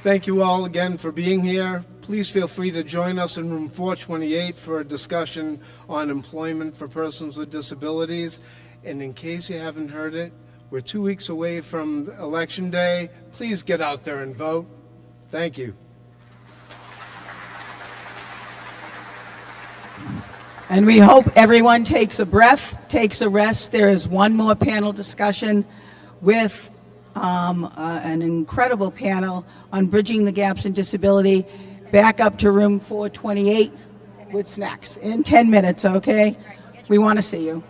Thank you all again for being here. Please feel free to join us in room 428 for a discussion on employment for persons with disabilities. And in case you haven't heard it, we're 2 weeks away from Election Day. Please get out there and vote. Thank you. And we hope everyone takes a breath, takes a rest. There is one more panel discussion with an incredible panel on bridging the gaps in disability. Back up to room 428 with snacks in 10 minutes, okay? We want to see you.